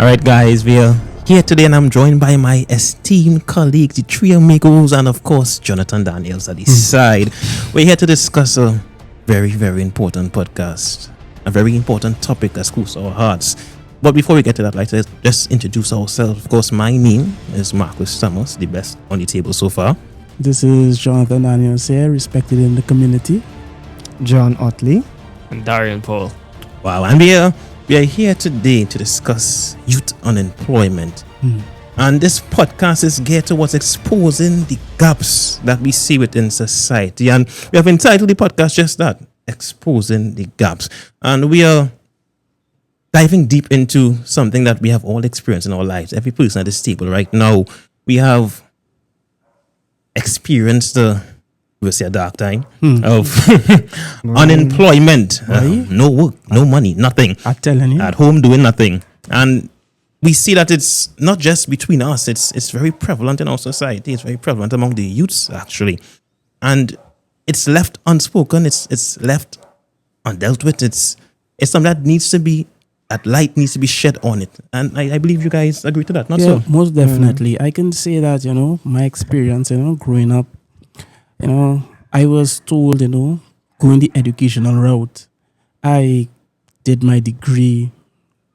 Alright guys, we are here today and I'm joined by my esteemed colleagues, the three amigos, and of course Jonathan Daniels at the side. We're here to discuss a very, very important podcast, a very important topic that's close to our hearts. But before we get to that, I'd like to just introduce ourselves. Of course, my name is Marquis, the best on the table so far. This is Jonathan Daniels here, respected in the community. John Ottley. And Darrian Paul. Wow, and we are here today to discuss youth unemployment. And this podcast is geared towards exposing the gaps that we see within society. And we have entitled the podcast just that, Exposing the Gaps. And we are diving deep into something that we have all experienced in our lives. Every person at this table right now, we have experienced we'll say a dark time of unemployment, no work, no money, nothing. I'm telling you. At home doing nothing. And we see that it's not just between us, it's very prevalent in our society. It's very prevalent among the youths, actually. And it's left unspoken, it's left undealt with. It's something that needs to be, that light needs to be shed on it. And I believe you guys agree to that, not so? Most definitely. I can say that, my experience, growing up, I was told, going the educational route. I did my degree,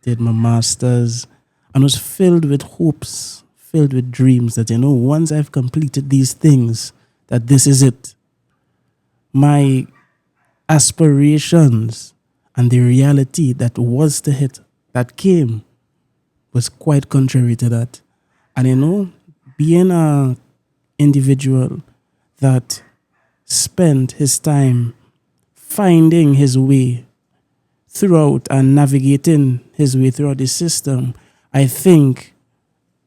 did my master's, and was filled with hopes, filled with dreams that, once I've completed these things, that this is it. My aspirations and the reality that was to hit, that came, was quite contrary to that. And, being an individual that spent his time finding his way throughout and navigating his way throughout the system, I think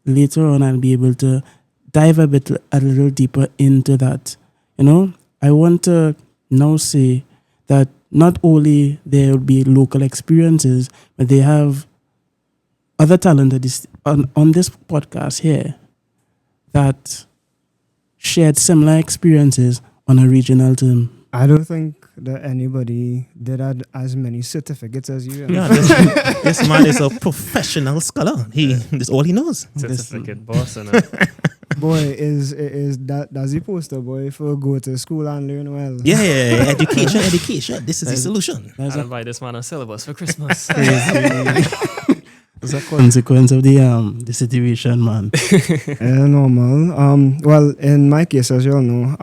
later on I'll be able to dive a little deeper into that. I want to now say that not only there will be local experiences, but they have other talent on this podcast here that shared similar experiences on a regional term. I don't think that anybody did have as many certificates as you. Yeah, this man is a professional scholar. That's all he knows. Certificate boss and Boy, is that's the poster boy for go to school and learn well. Yeah, education. This is the solution. I'll buy this man a syllabus for Christmas. It's a consequence of the situation, man. Normal. Well, in my case, as you all know,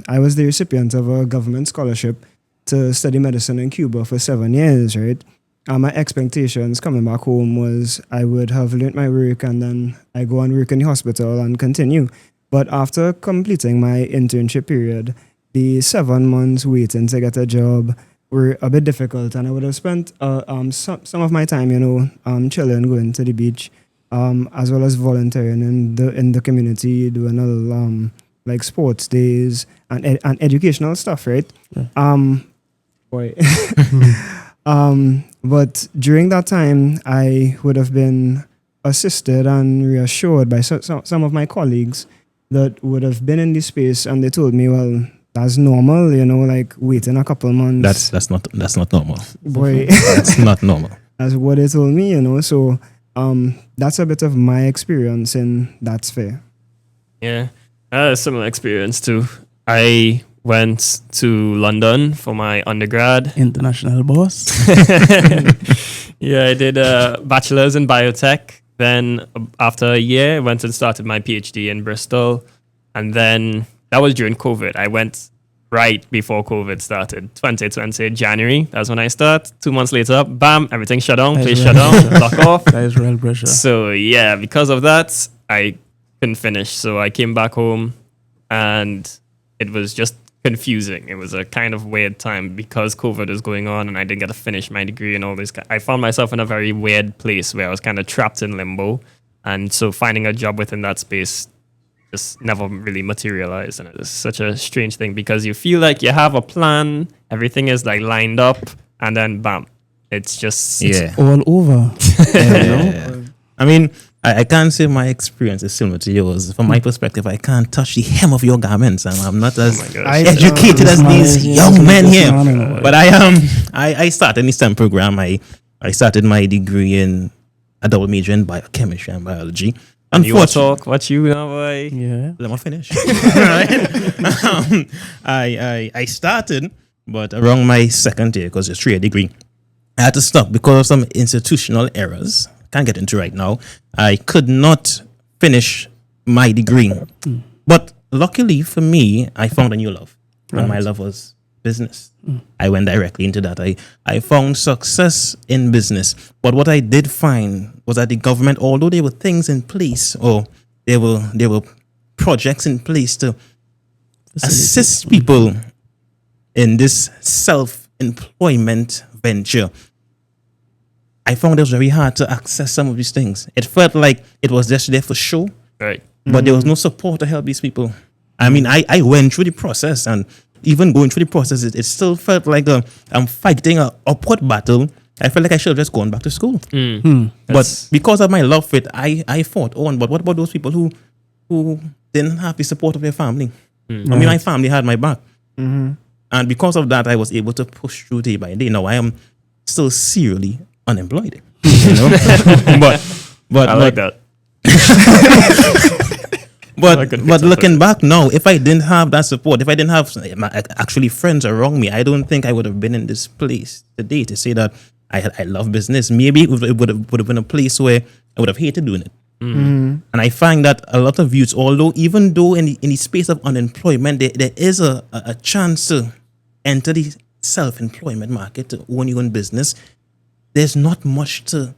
I was the recipient of a government scholarship to study medicine in Cuba for 7 years, right? My expectations coming back home was I would have learnt my work and then I go and work in the hospital and continue. But after completing my internship period, the 7 months waiting to get a job were a bit difficult, and I would have spent some of my time, chilling, going to the beach, as well as volunteering in the community, doing a little like sports days and educational stuff, right? Yeah. But during that time, I would have been assisted and reassured by some of my colleagues that would have been in this space, and they told me, well, that's normal, like waiting a couple months. That's not normal. Boy, that's not normal. That's what they told me, So that's a bit of my experience in that sphere. Yeah, I had a similar experience too. I went to London for my undergrad. International boss. Yeah, I did a bachelor's in biotech. Then after a year, I went and started my PhD in Bristol. And then that was during COVID. I went right before COVID started. 2020, January. That's when I start. 2 months later, bam, everything shut down. Place shut down. Lock off. That is real pressure. So yeah, because of that, I couldn't finish. So I came back home and it was just confusing. It was a kind of weird time because COVID was going on and I didn't get to finish my degree and all this. I found myself in a very weird place where I was kind of trapped in limbo. And so finding a job within that space just never really materialized, and it's such a strange thing because you feel like you have a plan, everything is like lined up, and then bam, it's just it's all over. I mean, I can't say my experience is similar to yours. From my perspective, I can't touch the hem of your garments, and I'm not as educated as these young men here. But I started in the STEM program. I started my degree in a double major in biochemistry and biology. And you want to talk what you know, boy? Yeah. Let me finish. I started, but around my second year, because it's 3-year degree, I had to stop because of some institutional errors. Can't get into right now. I could not finish my degree. But luckily for me, I found a new love. And my love was business. I went directly into that. I found success in business. But what I did find was that the government, although there were things in place, or there were projects in place to assist people in this self-employment venture, I found it was very hard to access some of these things. It felt like it was just there for show, Right. but there was no support to help these people. I mean, I went through the process, and even going through the process, it still felt like I'm fighting an upward battle. I felt like I should have just gone back to school. But because of my love for it, I fought on. But what about those people who didn't have the support of their family? I mean, my family had my back. And because of that, I was able to push through day by day. Now, I am still seriously unemployed. You know? but I like that. But looking back now, if I didn't have that support, if I didn't have actually friends around me, I don't think I would have been in this place today to say that I love business. Maybe it would have been a place where I would have hated doing it. And I find that a lot of youths, even though in the space of unemployment, there is a chance to enter the self-employment market, to own your own business, there's not much to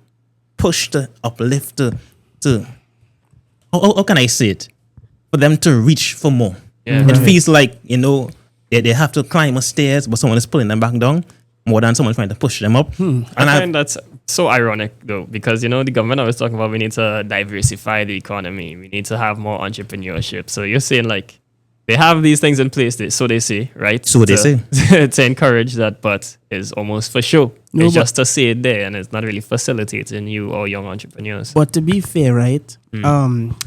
push, to uplift, to how can I say it? For them to reach for more. Yeah. It feels like, they have to climb a stairs, but someone is pulling them back down more than someone trying to push them up. And I find that's so ironic, though, because, the government always talking about we need to diversify the economy. We need to have more entrepreneurship. So you're saying, like, they have these things in place, so they say, right? So they say. To encourage that, but it's almost for show. It's just to say it there, and it's not really facilitating you or young entrepreneurs. But to be fair, right?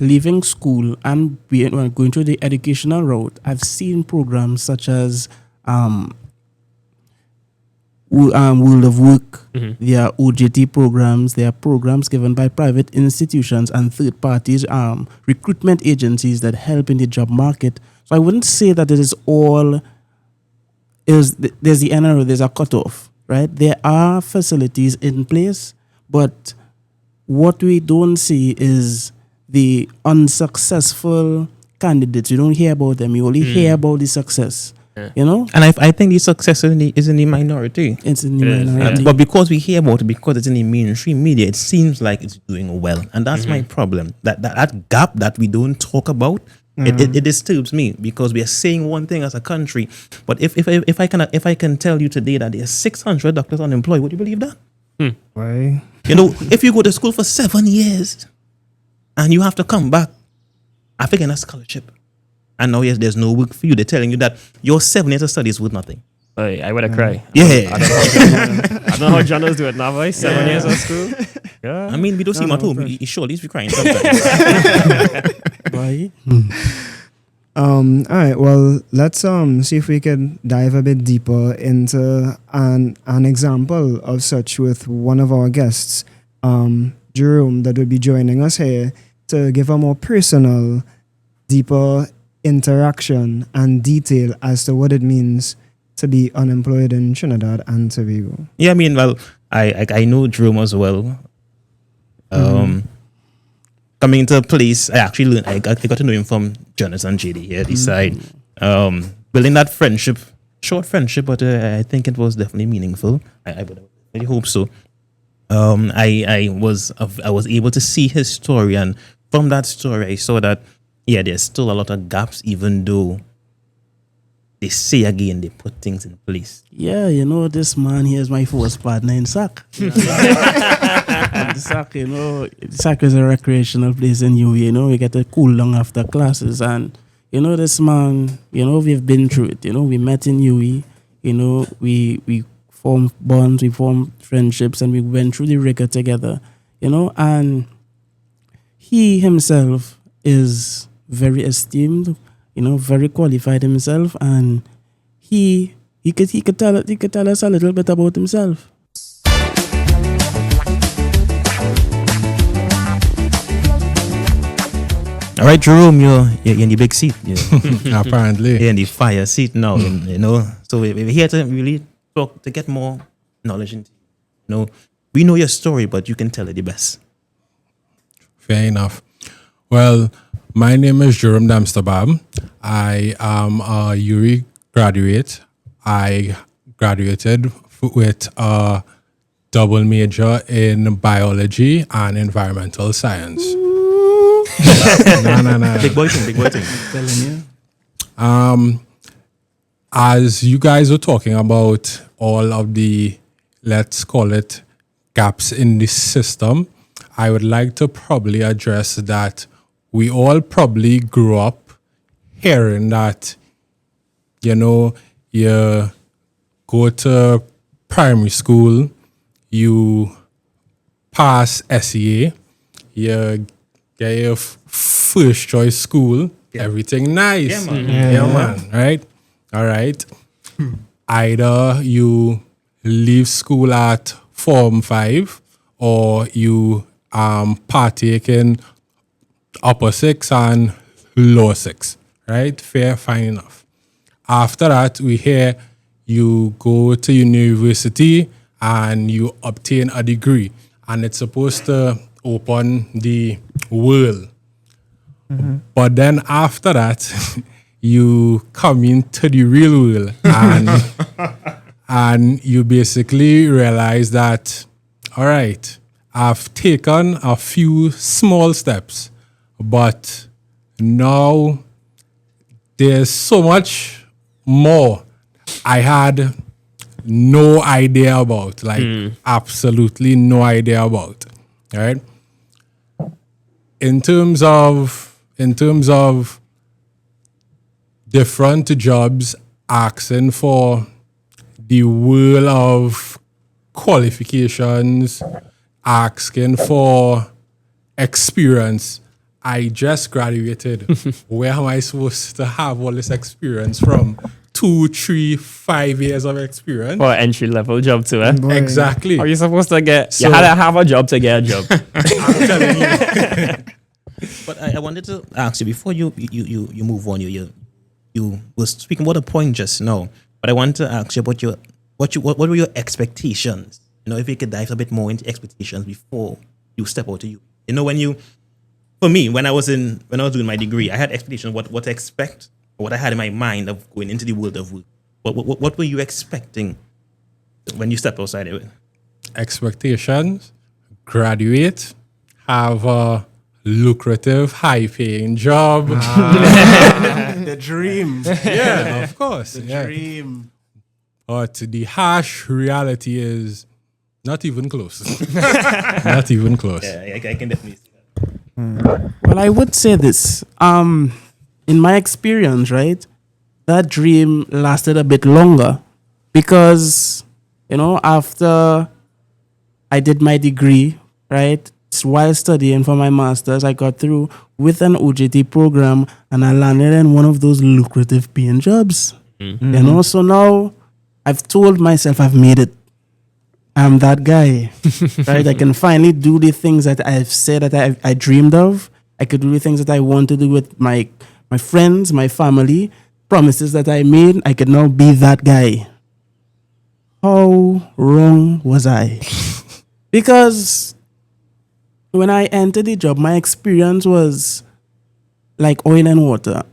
Leaving school and going through the educational route, I've seen programs such as World of Work. There are OJT programs. There are programs given by private institutions and third parties, recruitment agencies that help in the job market. So I wouldn't say that it is all. There's the NRO. There's a cutoff, right? There are facilities in place, but what we don't see is the unsuccessful candidates. You don't hear about them. You only hear about the success. And I think the success is in the minority. It's in the minority. But because we hear about it, because it's in the mainstream media, it seems like it's doing well. And that's my problem. That gap that we don't talk about, it disturbs me, because we are saying one thing as a country. But if I can tell you today that there are 600 doctors unemployed, would you believe that? Why? If you go to school for 7 years and you have to come back after getting a scholarship, and now there's no work for you, they're telling you that your 7 years of studies is worth nothing. I would have cried. Yeah. I don't know how journalists do it now, boy. 7 years of school. Yeah. I mean, we don't see him at home. He surely is crying sometimes. Why? All right. Well, let's see if we can dive a bit deeper into an example of such with one of our guests, Jerome, that will be joining us here to give a more personal, deeper interaction and detail as to what it means to be unemployed in Trinidad and Tobago. Yeah, I mean, well, I know Jerome as well. Coming into a place, I actually learned, I got to know him from Jonas and JD here, this side. Building that friendship, short friendship, but I think it was definitely meaningful. I hope so. I was able to see his story, and from that story, I saw that there's still a lot of gaps, even though they say again they put things in place. Yeah, this man here is my first partner in SAC. SAC, SAC is a recreational place in UWI. We get to cool down after classes, and this man, we've been through it. We met in UWI. We formed bonds, we formed friendships, and we went through the rigor together. And he himself is very esteemed, very qualified himself, and he could tell us a little bit about himself. All right, Jerome, you're in the big seat. Yeah. Apparently. You're in the fire seat now, you know. So we're here to really talk, to get more knowledge into, you know. We know your story, but you can tell it the best. Fair enough. Well, my name is Jerome Dempster Babb. I am a URI graduate. I graduated with a double major in biology and environmental science. No. Big boy thing. Telling you. As you guys were talking about all of the, let's call it, gaps in the system, I would like to probably address that we all probably grew up hearing that, you know, you go to primary school, you pass SEA, you get your first choice school, everything nice. Yeah, man. Yeah, man, right? All right. Either you leave school at Form 5 or you partake in upper 6 and lower 6, right? Fair, fine enough. After that, we hear you go to university and you obtain a degree, and it's supposed to open the world. But then after that, you come into the real world and you basically realize that, all right, I've taken a few small steps, but now there's so much more I had no idea about, absolutely no idea about, right? In terms of different jobs asking for the world of qualifications, asking for experience. I just graduated. Where am I supposed to have all this experience from? 2, 3, 5 years of experience. For an entry level job too, eh? Boy. Exactly. Are you supposed to get? So- you had to have a job to get a job. I'm telling you. But I wanted to ask you before you move on. You was speaking about a point just now, but I want to ask you about what were your expectations? You know, if you could dive a bit more into expectations before you step out to you. You know, for me, when I was doing my degree, I had expectations what to expect, or what I had in my mind of going into the world of work. What were you expecting when you stepped outside of it? Expectations, graduate, have a lucrative, high-paying job. The dream. Yeah, of course. Yeah. Dream. But the harsh reality is not even close. Not even close. Yeah, I can definitely see that. Well, I would say this. In my experience, right, that dream lasted a bit longer because, you know, after I did my degree, right, while studying for my master's, I got through with an OJT program and I landed in one of those lucrative paying jobs. You know, so now I've told myself I've made it. I'm that guy, right? I can finally do the things that I've said that I dreamed of. I could do the things that I want to do with my friends, my family, promises that I made. I could now be that guy. How wrong was I? Because when I entered the job, my experience was like oil and water.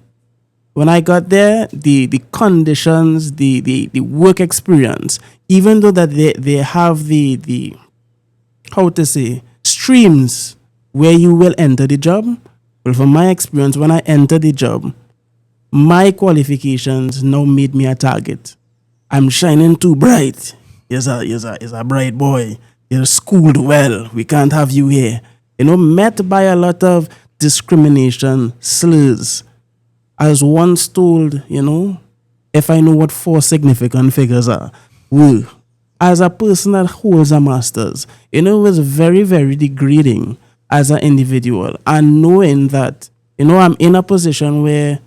When I got there, the conditions, the work experience, even though that they have the how to say, streams where you will enter the job, well, from my experience, when I entered the job, my qualifications now made me a target. I'm shining too bright. You're a bright boy. You're schooled well. We can't have you here. You know, met by a lot of discrimination, slurs. I was once told, you know, if I know what 4 significant figures are, well, as a person that holds a master's, you know, it was very, very degrading as an individual. And knowing that, you know, I'm in a position where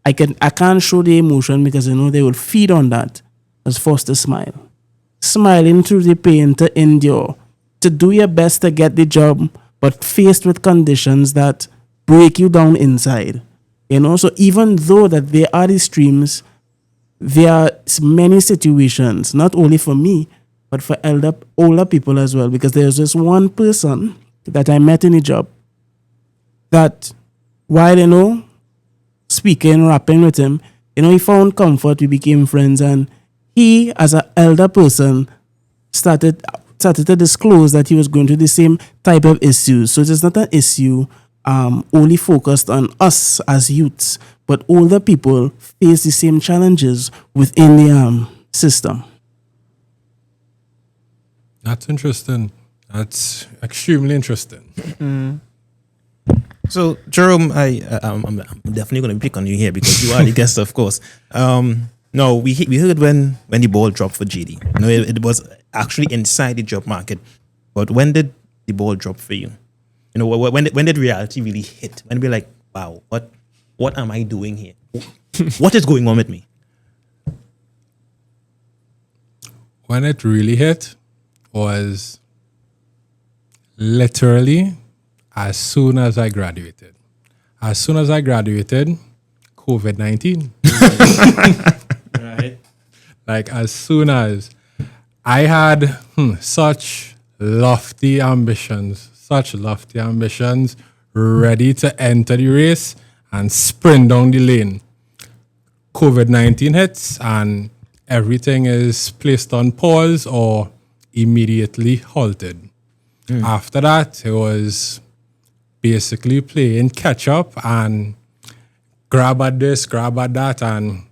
I can't show the emotion because, you know, they will feed on that. I was forced to smile. Smiling through the pain, to endure, to do your best to get the job, but faced with conditions that break you down inside. So even though that there are these streams, there are many situations, not only for me, but for older people as well. Because there's this one person that I met in a job that while, speaking, rapping with him, he found comfort, we became friends, and he, as an elder person, started to disclose that he was going through the same type of issues. So it's not an issue only focused on us as youths, but older people face the same challenges within the system. That's interesting. That's extremely interesting. So, Jerome, I'm definitely going to pick on you here because you are the guest, of course. No, we heard when the ball dropped for GD. It was actually inside the job market. But when did the ball drop for you? When did reality really hit? When we're like, wow, what am I doing here? What is going on with me? When it really hit was literally as soon as I graduated. As soon as I graduated, COVID-19. Right. Like as soon as I had such lofty ambitions, ready to enter the race and sprint down the lane. COVID-19 hits and everything is placed on pause or immediately halted. After that, it was basically playing catch up and grab at this, grab at that, and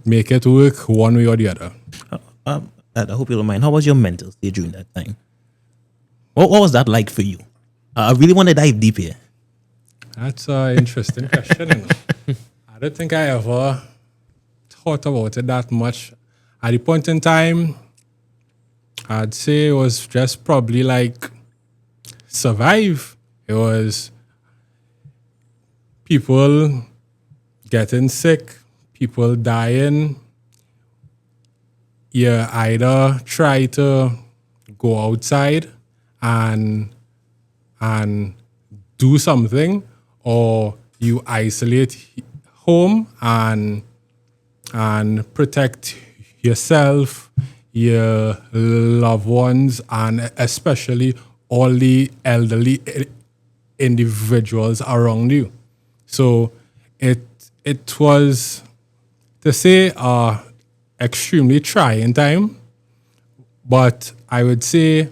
make it work one way or the other. I hope you don't mind. How was your mental state during that time? What was that like for you? I really want to dive deep here. That's an interesting question. I don't think I ever thought about it that much. At the point in time, I'd say it was just probably like survive. It was people getting sick, people dying. You either try to go outside and do something, or you isolate home and protect yourself, your loved ones, and especially all the elderly individuals around you. So it was, to say, extremely trying time, but I would say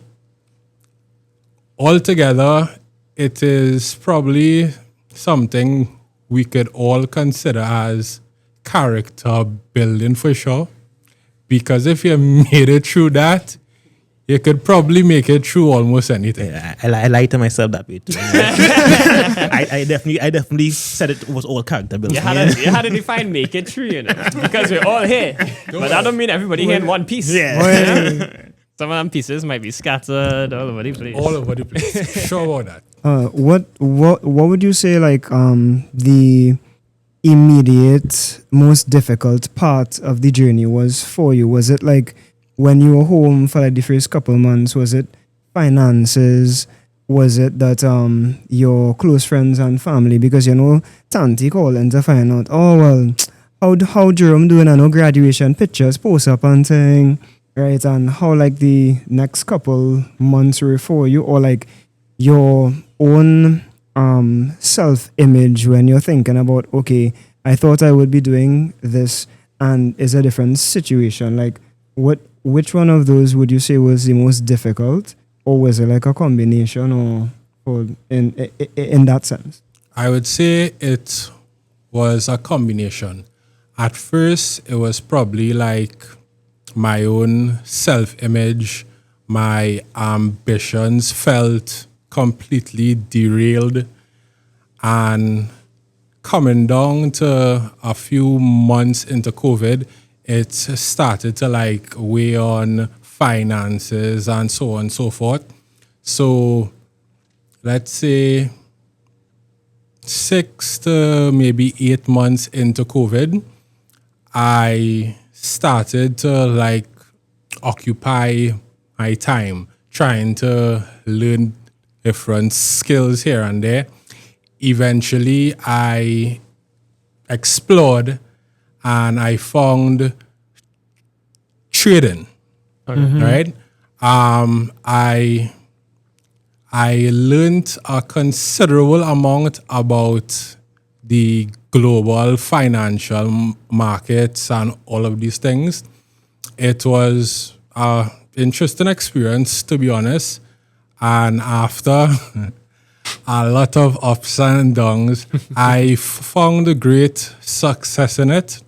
altogether it is probably something we could all consider as character building for sure. Because if you made it through that, you could probably make it through almost anything. Yeah, I lie to myself that way too. I definitely said it was all character building. You had to define make it through, because we're all here. But that don't mean everybody here in one piece. Yeah. Some of them pieces might be scattered all over the place. All over the place. Sure about that. What would you say the immediate most difficult part of the journey was for you? Was it like when you were home for the first couple of months? Was it finances? Was it that your close friends and family, because Tanti calling to find out, how Jerome doing? I know graduation pictures post up and thing, right? And how the next couple months were for you, or your own self-image when you're thinking about, okay, I thought I would be doing this and it's a different situation. Which one of those would you say was the most difficult, or was it a combination, or in that sense? I would say it was a combination. At first, it was probably my own self-image, my ambitions felt completely derailed, and coming down to a few months into COVID, it started to weigh on finances and so on and so forth. So let's say 6 to maybe 8 months into COVID, I started to occupy my time trying to learn different skills here and there. eventually I explored and I found trading. Right? I learned a considerable amount about the global financial markets and all of these things. It was an interesting experience, to be honest. And after a lot of ups and downs, I found a great success in it.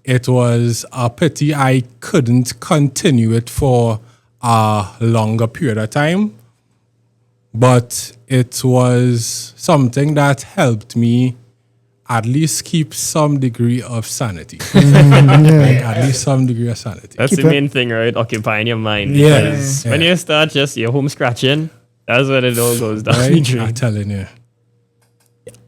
It was a pity I couldn't continue it for a longer period of time, but it was something that helped me at least keep some degree of sanity. Like, at least some degree of sanity. That's the main thing, right? Occupying your mind. Yeah. Because when you start just your home scratching, that's when it all goes down the Right? drain. I'm telling you.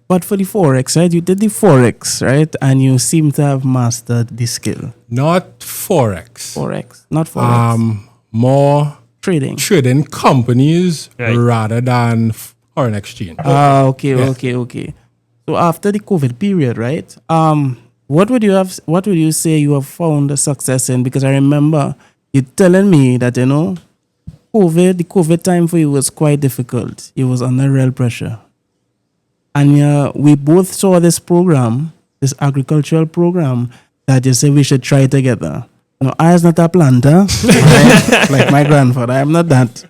But for the Forex, right? You did the Forex, right? And you seem to have mastered the skill. Not Forex. Forex, not Forex. More Trading. trading companies Right. rather than foreign exchange. Okay. So after the COVID period, right? What would you say you have found a success in? Because I remember you telling me that, the COVID time for you was quite difficult. It was under real pressure. And we both saw this program, this agricultural program, that you said we should try together. I was not a planter, right? Like my grandfather. I'm not that.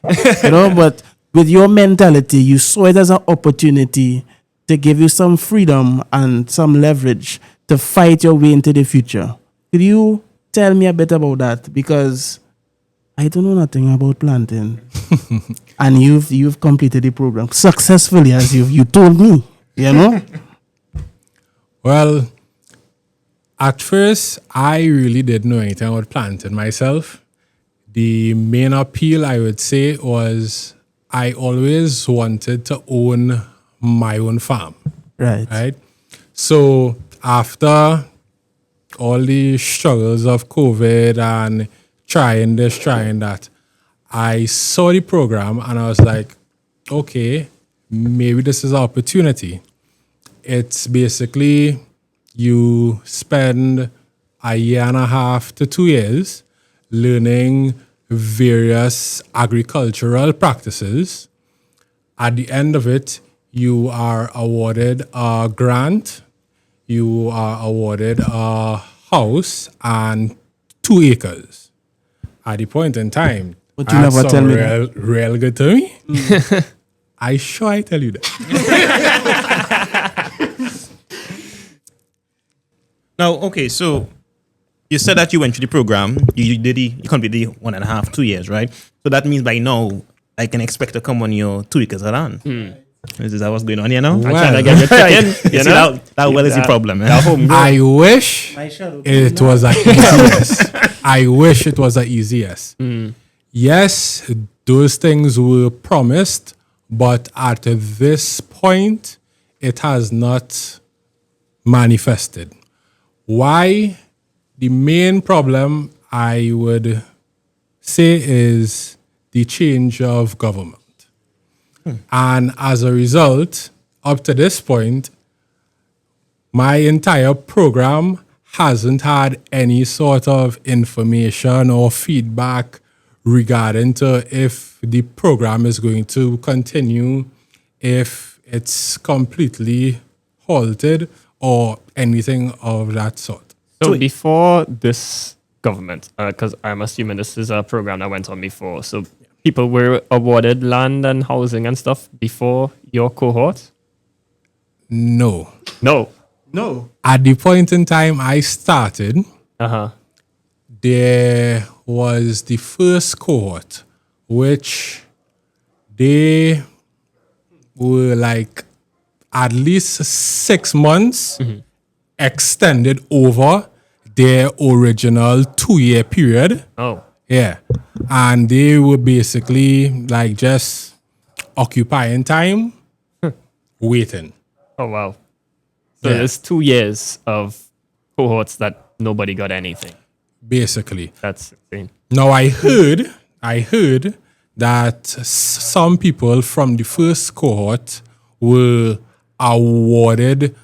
But with your mentality, you saw it as an opportunity to give you some freedom and some leverage to fight your way into the future. Could you tell me a bit about that? Because I don't know nothing about planting. And you've completed the program successfully, as you told me, Well, at first, I really didn't know anything about planting myself. The main appeal, I would say, was I always wanted to own my own farm. Right? So after all the struggles of COVID and trying this, trying that, I saw the program and I was like, okay, maybe this is an opportunity. It's basically you spend a year and a half to 2 years learning various agricultural practices. At the end of it, you are awarded a grant, you are awarded a house and 2 acres. At the point in time, But you never tell me that. real good to me. I tell you that. Now, okay, so you said that you went through the program. You completed 1.5, 2 years, right? So that means by now I can expect to come on your 2 acres of land. Is that what's going on here now? Well, Trying to get your chicken, You see, that well is the problem. Eh? I wish it was an easy yes. I wish it was an easy yes. Yes, those things were promised, but at this point, it has not manifested. Why? The main problem, I would say, is the change of government. And as a result, up to this point, my entire program hasn't had any sort of information or feedback regarding to if the program is going to continue, if it's completely halted, or anything of that sort. So before this government, because I'm assuming this is a program that went on before, so people were awarded land and housing and stuff before your cohort? No. No. At the point in time I started, Uh-huh. there was the first cohort, which they were like at least 6 months extended over their original 2-year period. Oh. Yeah. And they were basically like just occupying time, waiting. Oh, wow. So Yeah. there's 2 years of cohorts that nobody got anything. Basically. That's insane. Now I heard that some people from the first cohort were awarded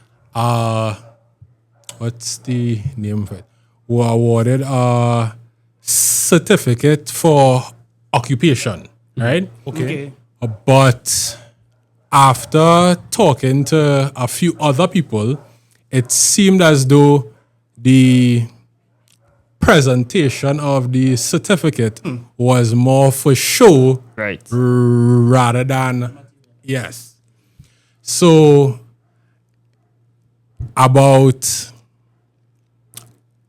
what's the name of it? Were awarded a certificate for occupation, right? Okay. But after talking to a few other people, it seemed as though the presentation of the certificate was more for show Right. rather than yes. So about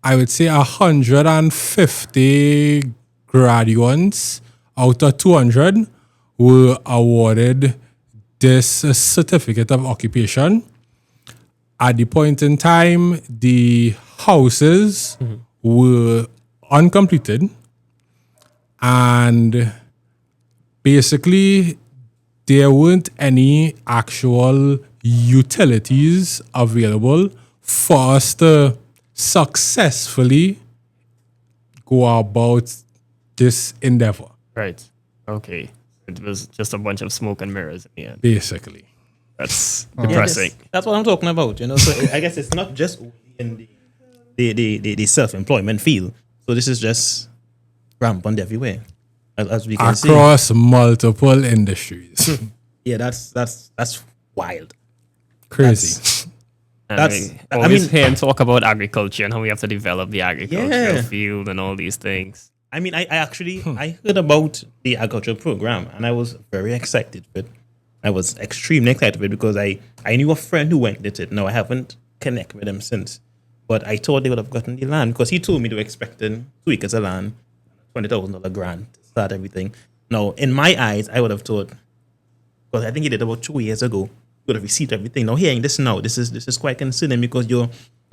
I would say 150 graduates out of 200 were awarded this certificate of occupation. At the point in time, the houses were uncompleted, and basically there weren't any actual utilities available for us to successfully go about this endeavor. Right. Okay. It was just a bunch of smoke and mirrors in the end. Basically. That's Yeah, depressing. that's what I'm talking about, you know. So I guess it's not just in the self-employment field. So this is just rampant everywhere, as we can see. Across multiple industries. Yeah, that's wild. Crazy. And That's- we I always mean- hear and talk about agriculture and how we have to develop the agricultural Yeah. field and all these things. I mean, I actually I heard about the agricultural program and I was very excited for it. I was extremely excited for it because I knew a friend who went and did it. No, I haven't connected with them since. But I thought they would have gotten the land because he told me they were expecting 2 acres of land, $20,000 grant to start everything. Now, in my eyes, I would have thought, because I think he did about 2 years ago, you would have received everything. Now, hearing this now, this is quite concerning because you're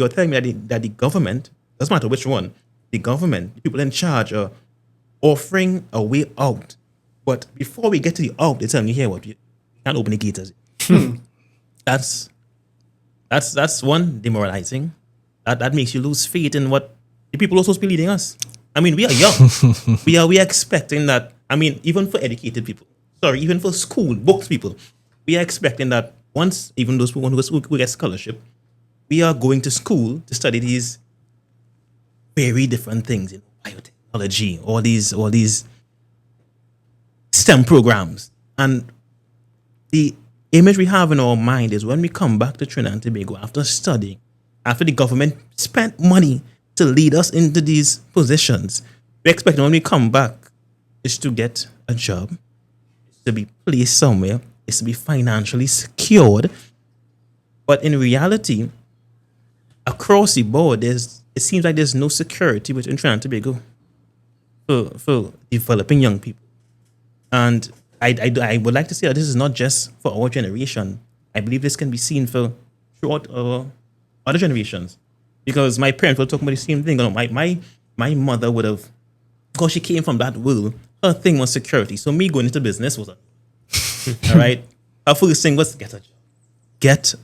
telling me that the government, doesn't matter which one, the government, the people in charge are offering a way out. But before we get to the out, they're telling you here what you can't open the gates. That's one, demoralizing. That makes you lose faith in what the people are supposed to be leading us. I mean, we are young. we are expecting that. I mean, even for educated people, even for school books people, we are expecting that once, even those who get scholarship, we are going to school to study these very different things, you know, biotechnology, all these STEM programs. And the image we have in our mind is when we come back to Trinidad and Tobago after studying, after the government spent money to lead us into these positions, we expect when we come back is to get a job, is to be placed somewhere, is to be financially secured. But in reality, across the board, it seems like there's no security within Trinidad and Tobago for developing young people. And I would like to say that this is not just for our generation. I believe this can be seen throughout other generations. Because my parents were talking about the same thing. You know, my mother would have, because she came from that world, her thing was security. So me going into business was all right. Her first thing was get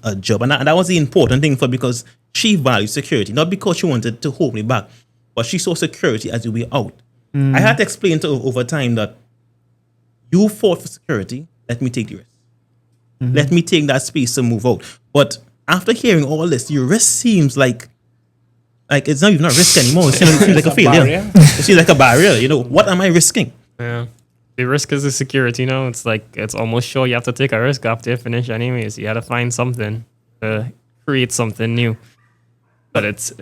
a job. And that was the important thing because she valued security, not because she wanted to hold me back, but she saw security as a way out. I had to explain to her over time that you fought for security, let me take the risk. Let me take that space to move out. But after hearing all this, your risk seems like it's not even a risk anymore. It seems like a failure. It seems like a barrier. You know, what am I risking? Yeah. The risk is the security, you know. It's like it's almost sure you have to take a risk after you finish anyways. You had to find something to create something new. But it's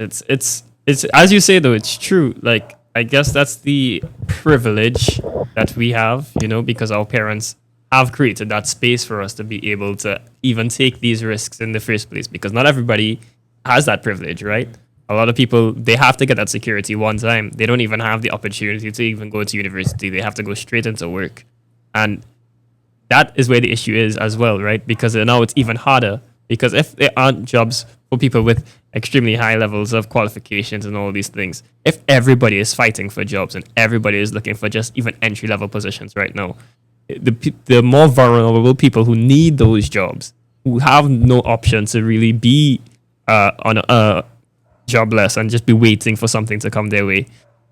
as you say though, it's true. Like I guess that's the privilege that we have, you know, because our parents have created that space for us to be able to even take these risks in the first place, because not everybody has that privilege, right? A lot of people, they have to get that security one time. They don't even have the opportunity to even go to university. They have to go straight into work. And that is where the issue is as well, right? Because now it's even harder, because if there aren't jobs for people with extremely high levels of qualifications and all these things, if everybody is fighting for jobs and everybody is looking for just even entry-level positions right now, the more vulnerable people who need those jobs, who have no option to really be on jobless and just be waiting for something to come their way,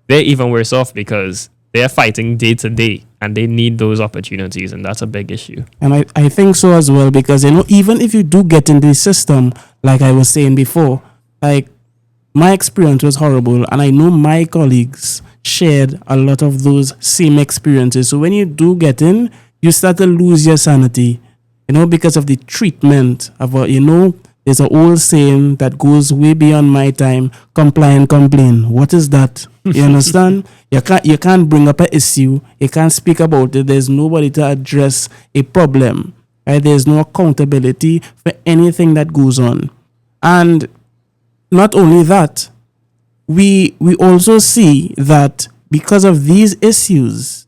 they're even worse off because they're fighting day to day, and they need those opportunities, and that's a big issue. And I think so as well, because, even if you do get in the system, like I was saying before, like, my experience was horrible, and I know my colleagues shared a lot of those same experiences. So when you do get in, you start to lose your sanity, because of the treatment of, there's an old saying that goes way beyond my time: comply and complain. What is that? You understand? You can't bring up an issue. You can't speak about it. There's nobody to address a problem. Right? There's no accountability for anything that goes on. And not only that, we also see that because of these issues,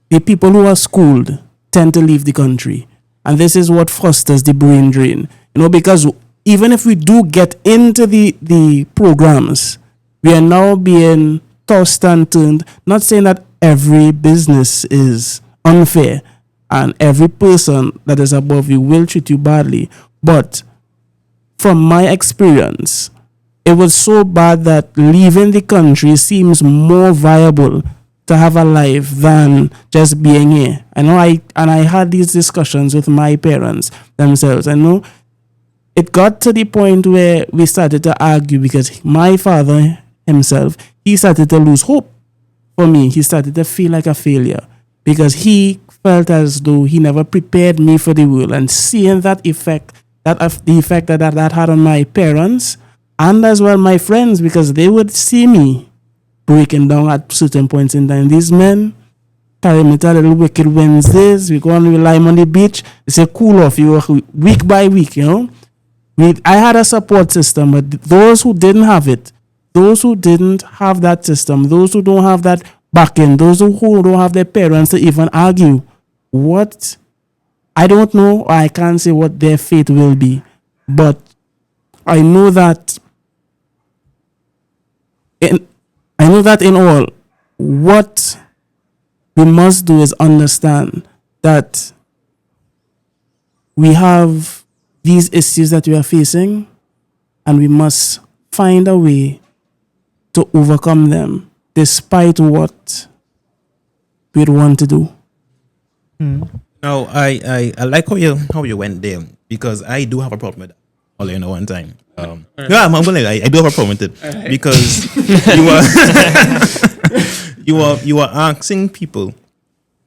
the people who are schooled tend to leave the country. And this is what fosters the brain drain. Because even if we do get into the programs, we are now being tossed and turned. Not saying that every business is unfair and every person that is above you will treat you badly. But from my experience, it was so bad that leaving the country seems more viable to have a life than just being here. I had these discussions with my parents themselves. It got to the point where we started to argue, because my father himself, he started to lose hope for me. He started to feel like a failure because he felt as though he never prepared me for the world. And seeing that effect, the effect that had on my parents and as well my friends, because they would see me breaking down at certain points in time. These men carry me to a little Wicked Wednesdays. We go and we lie on the beach. It's a cool off you week by week, I had a support system, but those who didn't have it, those who didn't have that system, those who don't have that backing, those who don't have their parents to even argue, I don't know, or I can't say what their fate will be, but I know that in all, what we must do is understand that we have these issues that we are facing, and we must find a way to overcome them despite what we'd want to do. Now, I like how you went there, because I do have a problem with that. One time. Yeah, I do have a problem with it because you are asking people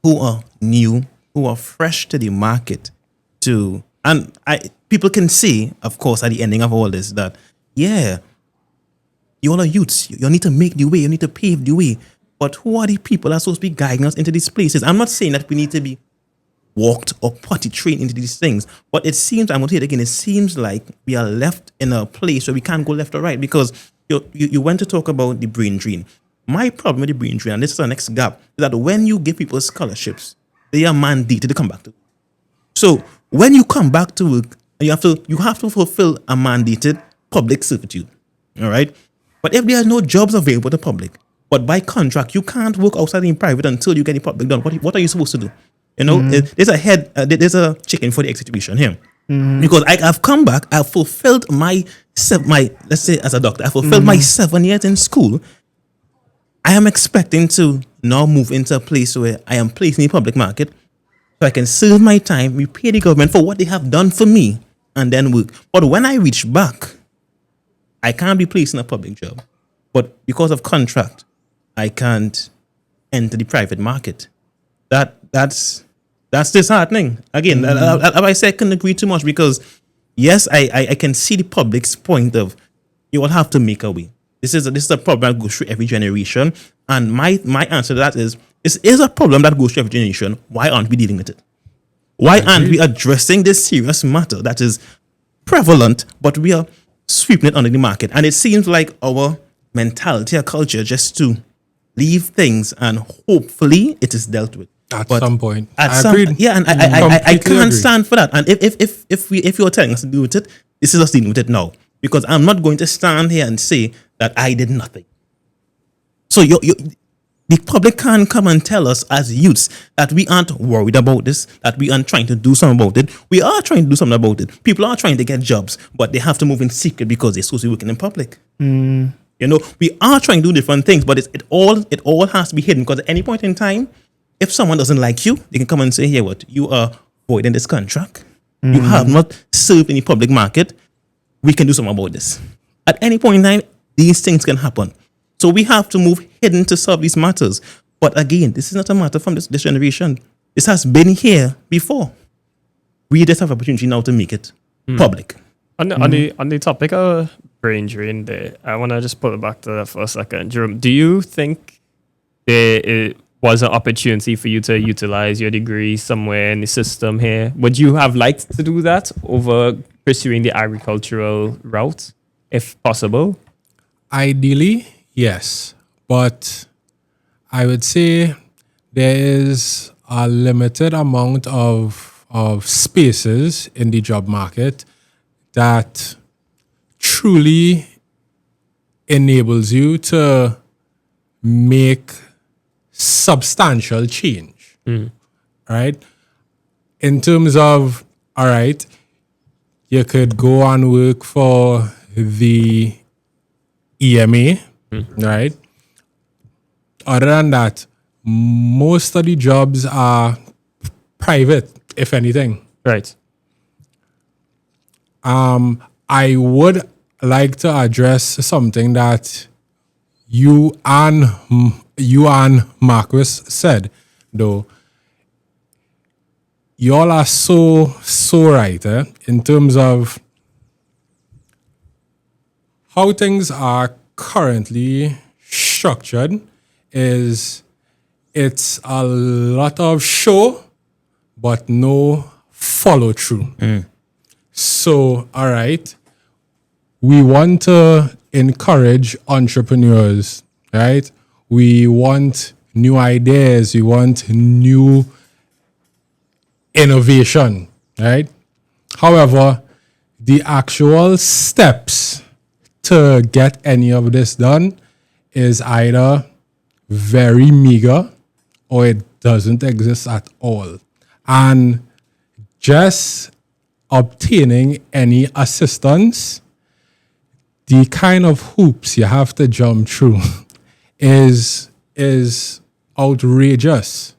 who are new, who are fresh to the market people can see, of course, at the ending of all this that, yeah, you all are youths. You need to make the way. You need to pave the way. But who are the people that are supposed to be guiding us into these places? I'm not saying that we need to be walked or potty trained into these things. But it seems, I'm going to say it again, it seems like we are left in a place where we can't go left or right, because you went to talk about the brain drain. My problem with the brain drain, and this is the next gap, is that when you give people scholarships, they are mandated to come back to work. So when you come back to work, you have to fulfill a mandated public servitude. All right? But if there are no jobs available to the public, but by contract, you can't work outside in private until you get the public done, what are you supposed to do? There's a chicken for the egg situation here. Because I've come back, I've fulfilled my let's say as a doctor, I fulfilled my 7 years in school. I am expecting to now move into a place where I am placed in the public market, so I can serve my time, repay the government for what they have done for me, and then work. But when I reach back, I can't be placed in a public job. But because of contract, I can't enter the private market. That's disheartening. Again, I say I couldn't agree too much, because yes, I can see the public's point of, you will have to make a way. This is a problem that goes through every generation. And my answer to that is, this is a problem that goes through every generation. Why aren't we dealing with it? Why aren't we addressing this serious matter that is prevalent, but we are sweeping it under the market? And it seems like our mentality, our culture, just to leave things and hopefully it is dealt with. At some point. Yeah, and I can't stand for that. And if you're telling us to deal with it, this is us dealing with it now. Because I'm not going to stand here and say that I did nothing. So the public can't come and tell us as youths that we aren't worried about this, that we aren't trying to do something about it. We are trying to do something about it. People are trying to get jobs, but they have to move in secret because they're supposed to be working in public. We are trying to do different things, but it all has to be hidden, because at any point in time, if someone doesn't like you, they can come and say, "Here, what you are voiding this contract. You have not served in the public market. We can do something about this." At any point in time, these things can happen. So we have to move hidden to solve these matters. But again, this is not a matter from this generation. This has been here before. We just have opportunity now to make it public. On the topic of brain drain there, I want to just pull it back to that for a second. Jerome, do you think there was an opportunity for you to utilize your degree somewhere in the system here? Would you have liked to do that over pursuing the agricultural route, if possible? Ideally, yes. But I would say there is a limited amount of spaces in the job market that truly enables you to make substantial change, right? In terms of, all right, you could go and work for the EMA, right? Other than that, most of the jobs are private, if anything. Right. I would like to address something that you and Marquis said, though. Y'all are so right, in terms of how things are currently structured. Is it's a lot of show, but no follow through. So, all right, we want to encourage entrepreneurs, right? We want new ideas. We want new innovation, right? However, the actual steps to get any of this done is either very meager or it doesn't exist at all. And just obtaining any assistance, the kind of hoops you have to jump through is outrageous.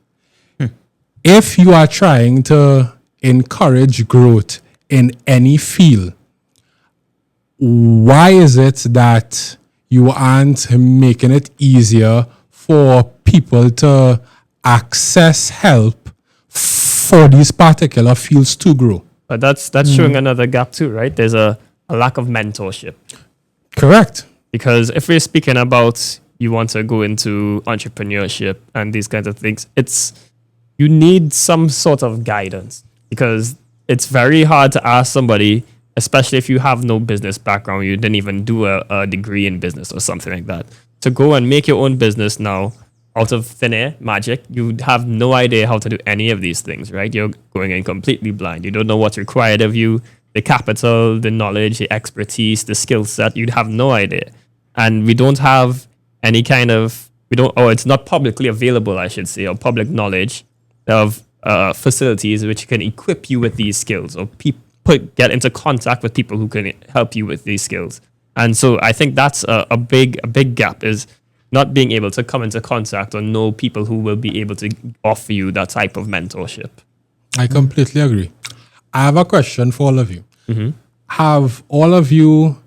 If you are trying to encourage growth in any field, why is it that you aren't making it easier for people to access help for these particular fields to grow? But that's showing another gap too, right? There's a lack of mentorship. Correct. Because if we're speaking about you want to go into entrepreneurship and these kinds of things, you need some sort of guidance, because it's very hard to ask somebody, especially if you have no business background, you didn't even do a degree in business or something like that, to go and make your own business now out of thin air, magic. You have no idea how to do any of these things, right? You're going in completely blind. You don't know what's required of you, the capital, the knowledge, the expertise, the skill set. You'd have no idea. And we don't have any kind of, it's not publicly available, I should say, or public knowledge of facilities which can equip you with these skills, or get into contact with people who can help you with these skills. And so I think that's a big gap, is not being able to come into contact or know people who will be able to offer you that type of mentorship. I completely agree. I have a question for all of you. Have all of you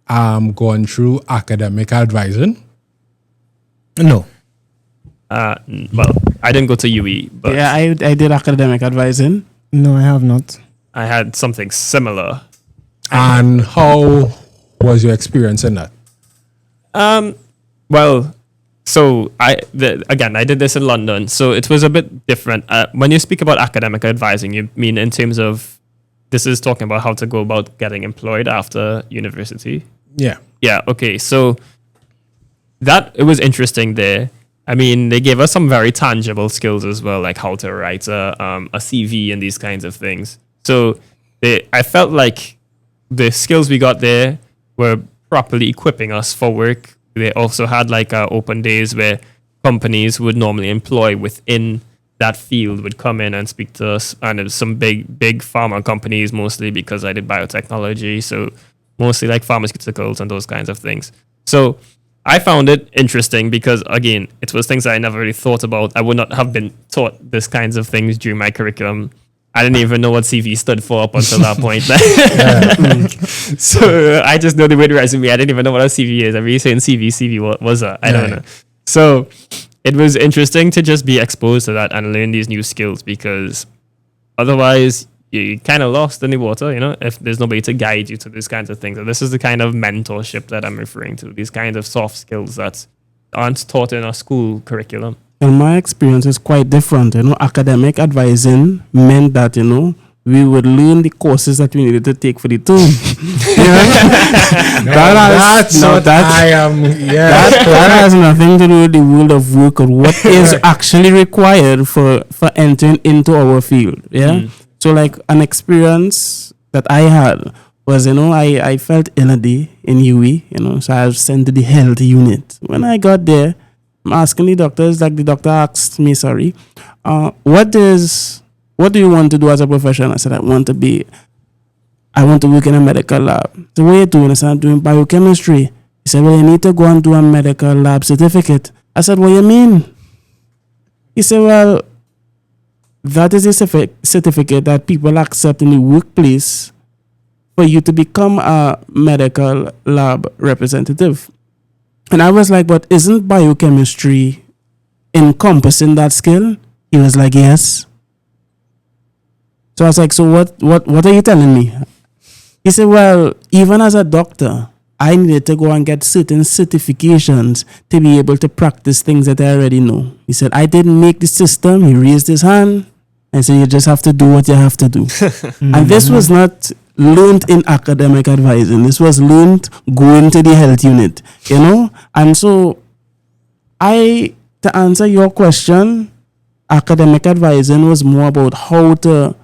gone through academic advising? No. Well, I didn't go to UE, but Yeah, I did academic advising. No, I have not. I had something similar. And how was your experience in that? Well, so I did this in London, so it was a bit different. When you speak about academic advising, you mean in terms of, this is talking about how to go about getting employed after university? Yeah. Yeah, okay. So it was interesting there. I mean, they gave us some very tangible skills as well, like how to write a CV and these kinds of things. So I felt like the skills we got there were properly equipping us for work. They also had like open days where companies would normally employ within that field would come in and speak to us. And it was some big pharma companies, mostly because I did biotechnology. So mostly like pharmaceuticals and those kinds of things. So I found it interesting because, again, it was things I never really thought about. I would not have been taught these kinds of things during my curriculum. I didn't even know what CV stood for up until that point. So I just know the way to resume. I didn't even know what a CV is. I'm really saying CV, what was that? I don't know. So it was interesting to just be exposed to that and learn these new skills, because otherwise you kind of lost in the water, if there's nobody to guide you to these kinds of things. And this is the kind of mentorship that I'm referring to, these kinds of soft skills that aren't taught in our school curriculum. And my experience is quite different. Academic advising meant that, we would learn the courses that we needed to take for the term. That has nothing to do with the world of work or what is actually required for entering into our field. So like an experience that I had was, I felt ill a day in UE, so I was sent to the health unit. When I got there, I'm asking the doctors, like the doctor asked me, what do you want to do as a profession? I said, I want to work in a medical lab. So what are you doing? I said, I'm doing biochemistry. He said, well, you need to go and do a medical lab certificate. I said, what do you mean? He said, well, that is a certificate that people accept in the workplace for you to become a medical lab representative. And I was like, but isn't biochemistry encompassing that skill? He was like, yes. So I was like, so what are you telling me? He said, well, even as a doctor, I needed to go and get certain certifications to be able to practice things that I already know. He said, I didn't make the system. He raised his hand and said, you just have to do what you have to do. And this was not learned in academic advising. This was learned going to the health unit, And so to answer your question, academic advising was more about how to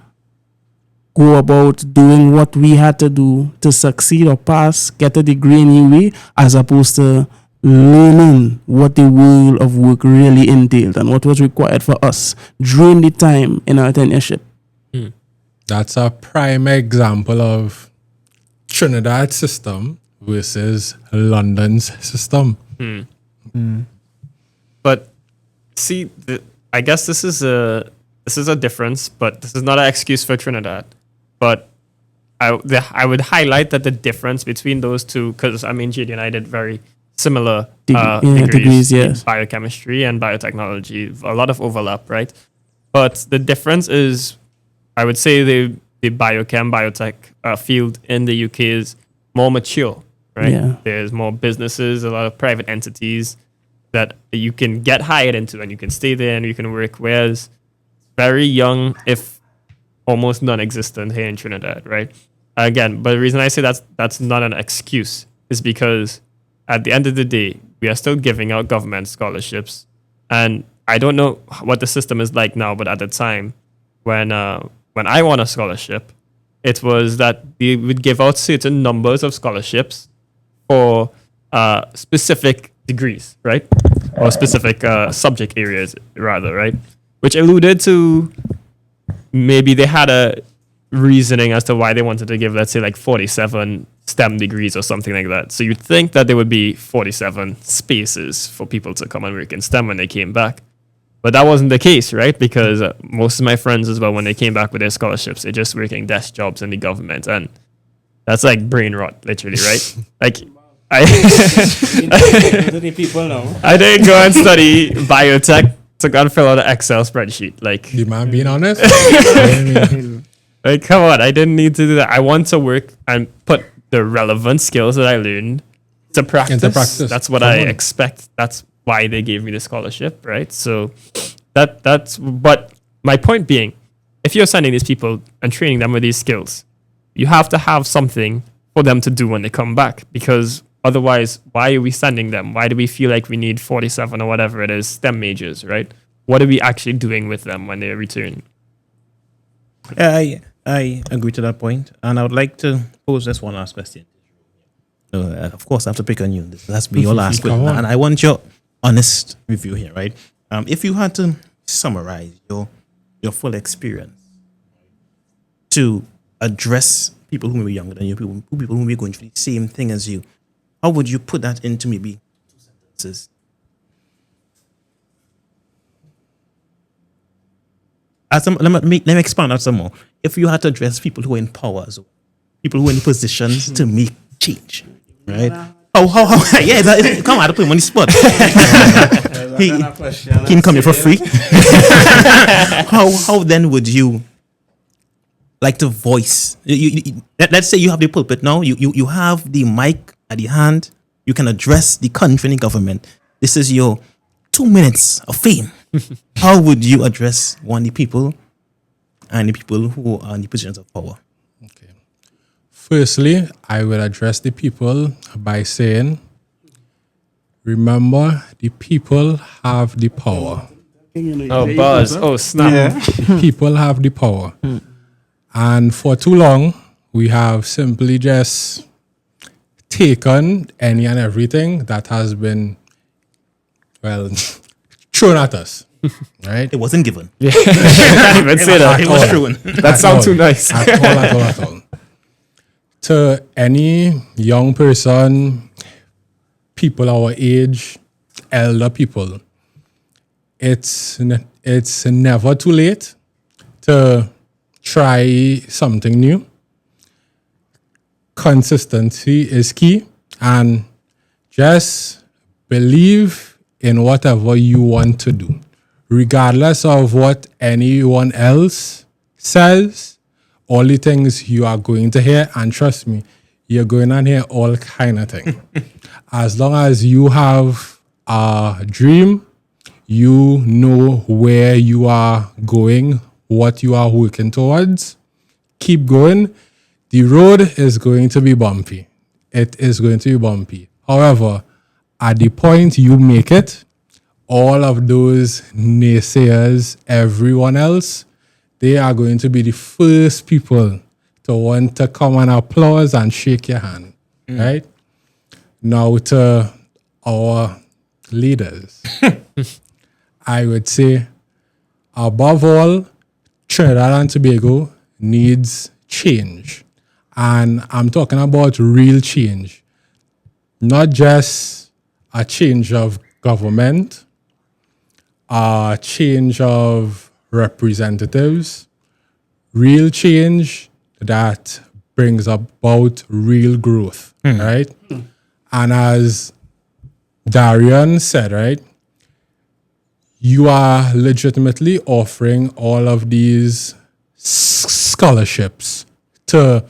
go about doing what we had to do to succeed or pass, get a degree in UE, as opposed to learning what the world of work really entailed and what was required for us during the time in our tenureship. That's a prime example of Trinidad's system versus London's system. But see, I guess this is a difference, but this is not an excuse for Trinidad. But I would highlight that the difference between those two, because JD and I did very similar degrees in biochemistry and biotechnology, a lot of overlap, right? But the difference is, I would say the biotech field in the UK is more mature, right? Yeah. There's more businesses, a lot of private entities that you can get hired into and you can stay there and you can work, whereas very young, if almost non-existent here in Trinidad, right? Again, but the reason I say that's not an excuse is because at the end of the day, we are still giving out government scholarships. And I don't know what the system is like now, but at the time when I won a scholarship, it was that we would give out certain numbers of scholarships for specific degrees, right? Or specific subject areas, rather, right? Which alluded to maybe they had a reasoning as to why they wanted to give, let's say, like 47 STEM degrees or something like that. So you'd think that there would be 47 spaces for people to come and work in STEM when they came back. But that wasn't the case, right? Because most of my friends as well, when they came back with their scholarships, they're just working desk jobs in the government. And that's like brain rot, literally, right? Like, I didn't go and study biotech to go and fill out an Excel spreadsheet. Like, You mind being honest? like, come on, I didn't need to do that. I want to work and put the relevant skills that I learned to practice. That's what I expect. That's why they gave me the scholarship, right? So that's. But my point being, if you're sending these people and training them with these skills, you have to have something for them to do when they come back, because otherwise, why are we sending them? Why do we feel like we need 47 or whatever it is STEM majors, right? What are we actually doing with them when they return? I agree to that point, and I would like to pose this one last question. Of course, I have to pick on you. This has to be your last question, and I want your honest review here, right? If you had to summarize your full experience to address people who may be younger than you, people who may be going through the same thing as you, How would you put that into maybe 2 sentences? Let me expand out some more. If you had to address people who are in power, so people who are in positions to make change, right? How? Yeah, come on, I put him on the spot. He can come here for free. How then would you like to voice? Let's say you have the pulpit now. You have the mic at the hand. You can address the country and the government. This is your 2 minutes of fame. How would you address one of the people and the people who are in the positions of power? Okay. Firstly, I will address the people by saying, remember, the people have the power. Oh, buzz. Oh, snap. People have the power. And for too long, we have simply just taken any and everything that has been, well, thrown at us. Right? It wasn't given. Can't even say that. It was thrown. That sounds too nice. At all. To any young person, people our age, elder people, it's never too late to try something new. Consistency is key, and just believe in whatever you want to do, regardless of what anyone else says. All the things you are going to hear, and trust me, you're going to hear all kind of things. As long as you have a dream, you know where you are going, what you are working towards, keep going. The road is going to be bumpy. It is going to be bumpy. However, at the point you make it, all of those naysayers, everyone else, they are going to be the first people to want to come and applaud and shake your hand, right? Now to our leaders, I would say, above all, Trinidad and Tobago needs change. And I'm talking about real change, not just a change of government, a change of representatives, real change that brings about real growth, right? And as Darrian said, right, you are legitimately offering all of these scholarships to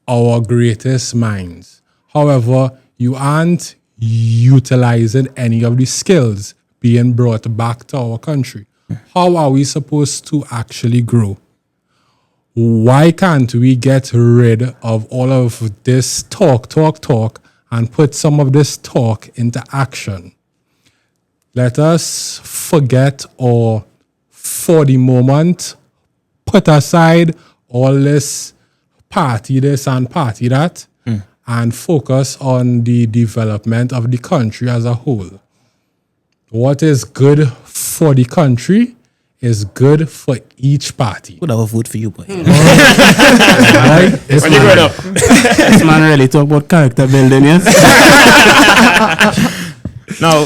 our greatest minds. However, you aren't utilizing any of the skills being brought back to our country. How are we supposed to actually grow? Why can't we get rid of all of this talk, and put some of this talk into action? Let us forget, or for the moment, put aside all this party this and party that, and focus on the development of the country as a whole. What is good for the country is good for each party. Would have a vote for you, boy. Right? When you growing up. This man really talk about character building, yes? Now,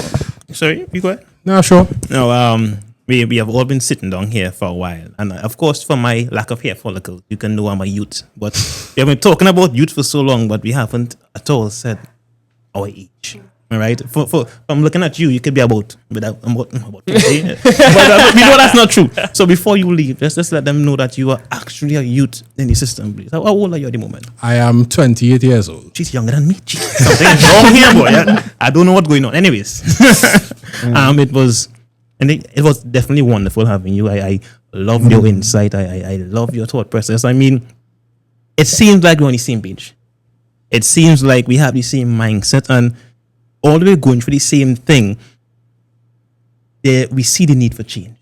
sorry, you go ahead. No, sure. No, we have all been sitting down here for a while, and of course, for my lack of hair follicles, you can know I'm a youth. But we have been talking about youth for so long, but we haven't at all said our age. All right. For I'm looking at you, you could be about 40. But we know that's not true. So before you leave, just let them know that you are actually a youth in the system, please. How old are you at the moment? I am 28 years old. She's younger than me. Jeez, something's wrong here, boy. I don't know what's going on. Anyways, it was definitely wonderful having you. I love your insight. I love your thought process. I mean, it seems like we're on the same page. It seems like we have the same mindset, and all the way going for the same thing. We see the need for change.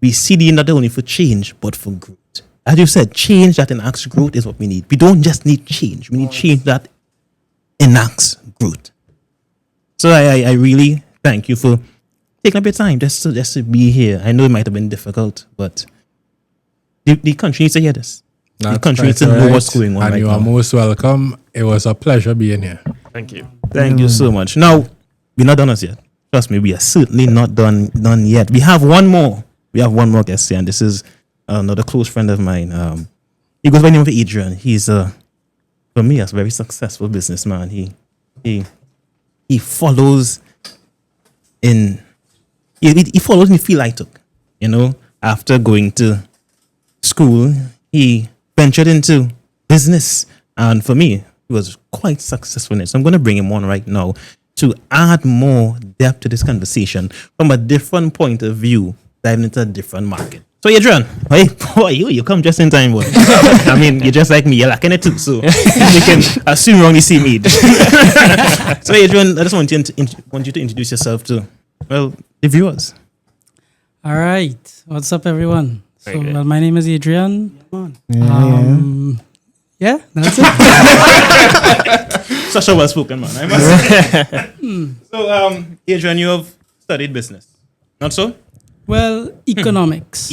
We see the need not only for change, but for growth. As you said, change that enacts growth is what we need. We don't just need change. We need change that enacts growth. So I really thank you for taking up your time just to be here. I know it might have been difficult, but the country needs to hear this. The country needs to know what's going on and right you now. are most welcome. It was a pleasure being here. Thank you. Thank you so much. Now, we're not done as yet. Trust me, we are certainly not done yet. We have one more. We have one more guest here, and this is another close friend of mine. He goes by the name of Adrian. He's for me, a very successful businessman. He follows in he follows in the field I took. You know, after going to school, he ventured into business, and for me, he was quite successful in it. So I'm going to bring him on right now to add more depth to this conversation from a different point of view, diving into a different market. So Adrian, hey, boy, you come just in time, boy. I mean, you're just like me, you're lacking it too, so you can assume you only see me. So Adrian, I just want you to introduce yourself to, well, the viewers. All right. What's up, everyone? So, Very good. well, my name is Adrian. Yeah, that's it. Such a well-spoken man, I must say. So, Adrian, you have studied business, not so? Well, economics.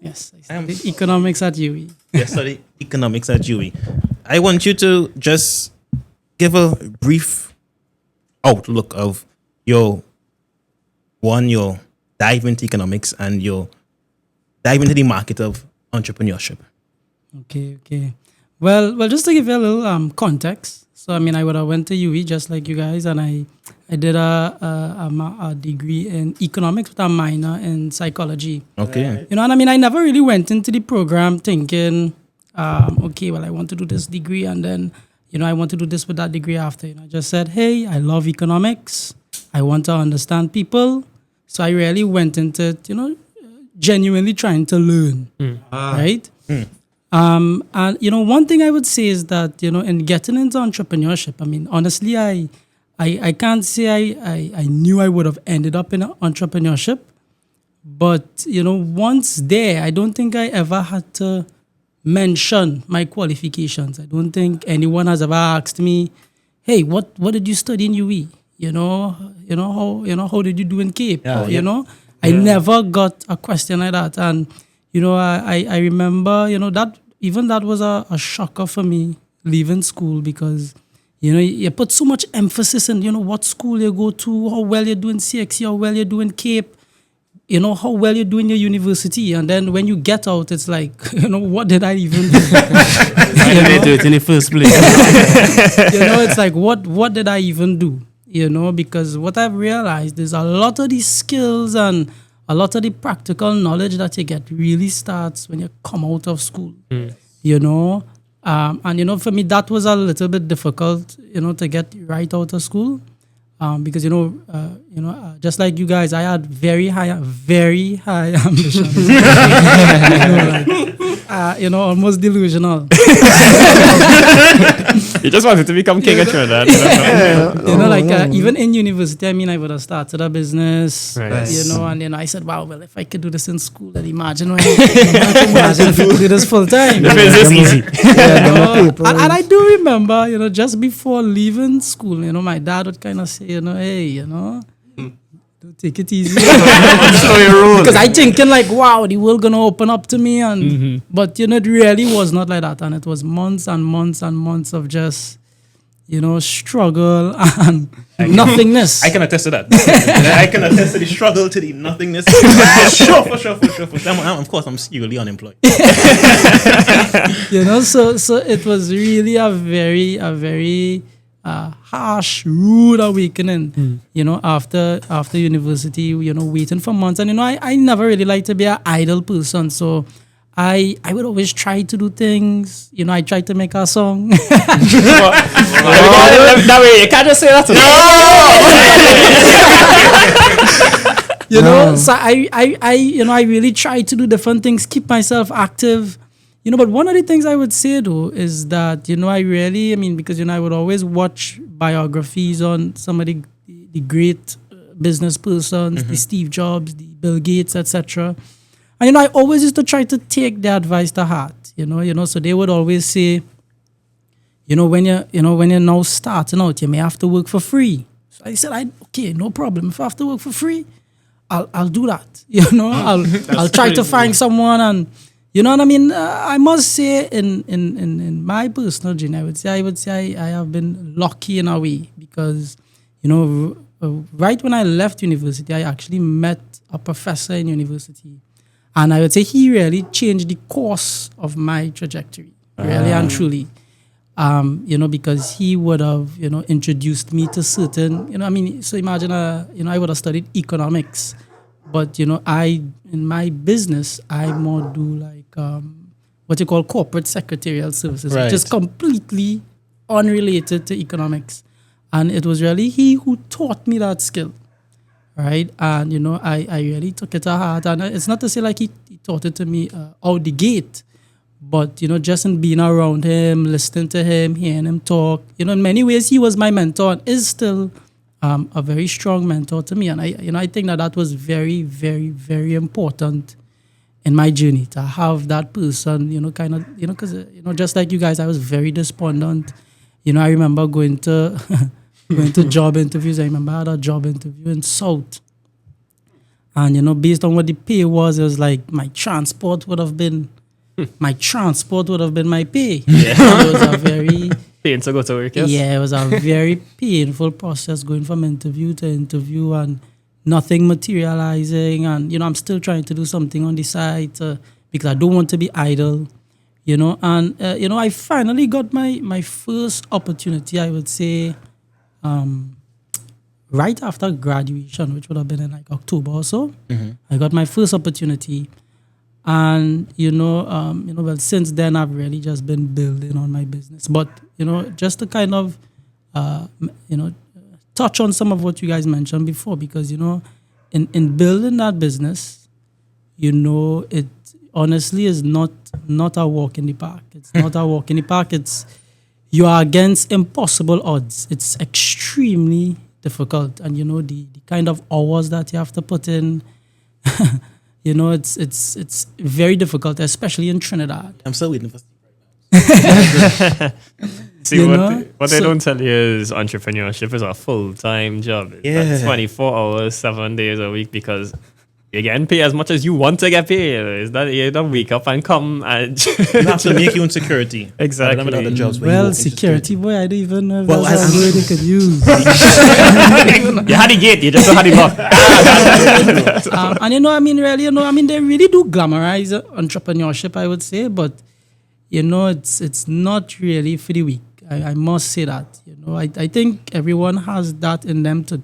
Yes, I am- studied economics at UE. You studied economics at UE. I want you to just give a brief outlook of your dive into economics and your dive into the market of entrepreneurship. Okay. Well, just to give you a little context. So, I mean, I would have went to UE just like you guys, and I did a degree in economics with a minor in psychology. Okay. You know, and I mean, I never really went into the program thinking, okay, well, I want to do this degree, and then, you know, I want to do this with that degree after. You know, I just said, hey, I love economics. I want to understand people. So I really went into it, you know, genuinely trying to learn, right? And, you know, one thing I would say is that, you know, in getting into entrepreneurship, I mean, honestly, I can't say I knew I would have ended up in entrepreneurship. But, you know, once there, I don't think I ever had to mention my qualifications. I don't think anyone has ever asked me, hey, what did you study in UE? How did you do in Cape? You know, I never got a question like that. And, you know, I remember, you know, that was a shocker for me leaving school, because, you know, you put so much emphasis in, you know, what school you go to, how well you do in CXC, how well you do in Cape, you know, how well you do in your university. And then when you get out, it's like, you know, what did I even do? Why did they do it in the first place? You know, it's like, what did I even do? You know, because what I've realized is a lot of these skills and a lot of the practical knowledge that you get really starts when you come out of school, you know. And, you know, for me, that was a little bit difficult, you know, to get right out of school. Because, you know, just like you guys, I had very high ambitions. You know, almost delusional. You just wanted to become king of Trinidad. You know, like even in university, I mean, I would have started a business, Right. you know, and then I said, wow, well, if I could do this in school, then imagine if I could do this full time. This is easy. You know? And I do remember, you know, just before leaving school, you know, my dad would kind of say, you know, hey, you know, don't take it easy. Because I thinking like, wow, the world gonna open up to me, and but you know, it really was not like that, and it was months and months and months of just, you know, struggle and nothingness. I can attest to that. I can attest to the struggle, to the nothingness. For sure. Of course, I'm secretly unemployed. You know, so it was really a very harsh, rude awakening, you know, after university, you know, waiting for months. And, you know, I never really liked to be an idle person. So I would always try to do things. You know, I tried to make a song. That way, you can't just say that to You know, so I really tried to do different things, keep myself active. You know, but one of the things I would say, though, is that, you know, because, you know, I would always watch biographies on some of the great business persons, the Steve Jobs, the Bill Gates, etc. And, you know, I always used to try to take their advice to heart, you know, so they would always say, you know, when you're now starting out, you may have to work for free. So I said, okay, no problem. If I have to work for free, I'll do that. You know, I'll try to find someone and, you know what I mean? I must say, in my personal journey, I would say I have been lucky in a way because, you know, right when I left university, I actually met a professor in university, and I would say he really changed the course of my trajectory, really and truly. You know, because he would have, you know, introduced me to certain, you know, I mean, so imagine, you know, I would have studied economics, but, you know, in my business, I more do like what you call corporate secretarial services, which is completely unrelated to economics. And it was really he who taught me that skill, right? And, you know, I really took it to heart. And it's not to say like he taught it to me out the gate, but, you know, just in being around him, listening to him, hearing him talk, you know, in many ways, he was my mentor and is still a very strong mentor to me. And I think that was very, very, very important in my journey to have that person, you know, kind of, you know, because, you know, just like you guys, I was very despondent. You know, I remember going to job interviews. I remember I had a job interview in South. And, you know, based on what the pay was, it was like my transport would have been my pay. Yeah. It was a very pain to go to work, yes? Yeah, it was a very painful process going from interview to interview and nothing materializing. And, you know, I'm still trying to do something on the side because I don't want to be idle, you know. And, you know, I finally got my first opportunity, I would say, right after graduation, which would have been in like October or so. Mm-hmm. I got my first opportunity. And, you know, well, since then, I've really just been building on my business. But, you know, just to kind of, you know, touch on some of what you guys mentioned before, because, you know, in building that business, you know, it honestly is not a walk in the park. It's not a walk in the park. You are against impossible odds. It's extremely difficult. And, you know, the kind of hours that you have to put in, you know, it's very difficult, especially in Trinidad. I'm still waiting for See, what they don't tell you is entrepreneurship is a full-time job. It's 24 hours, 7 days a week, because you're getting paid as much as you want to get paid. Is that you don't wake up and come and you have to make your own security. Exactly. Other jobs well, security, boy, I don't even know if that's a word you could use. You had the gate, you just don't have the lock. And you know, I mean, really, you know, I mean, they really do glamorize entrepreneurship, I would say, but you know, it's not really for the weak. I must say that. You know, I think everyone has that in them to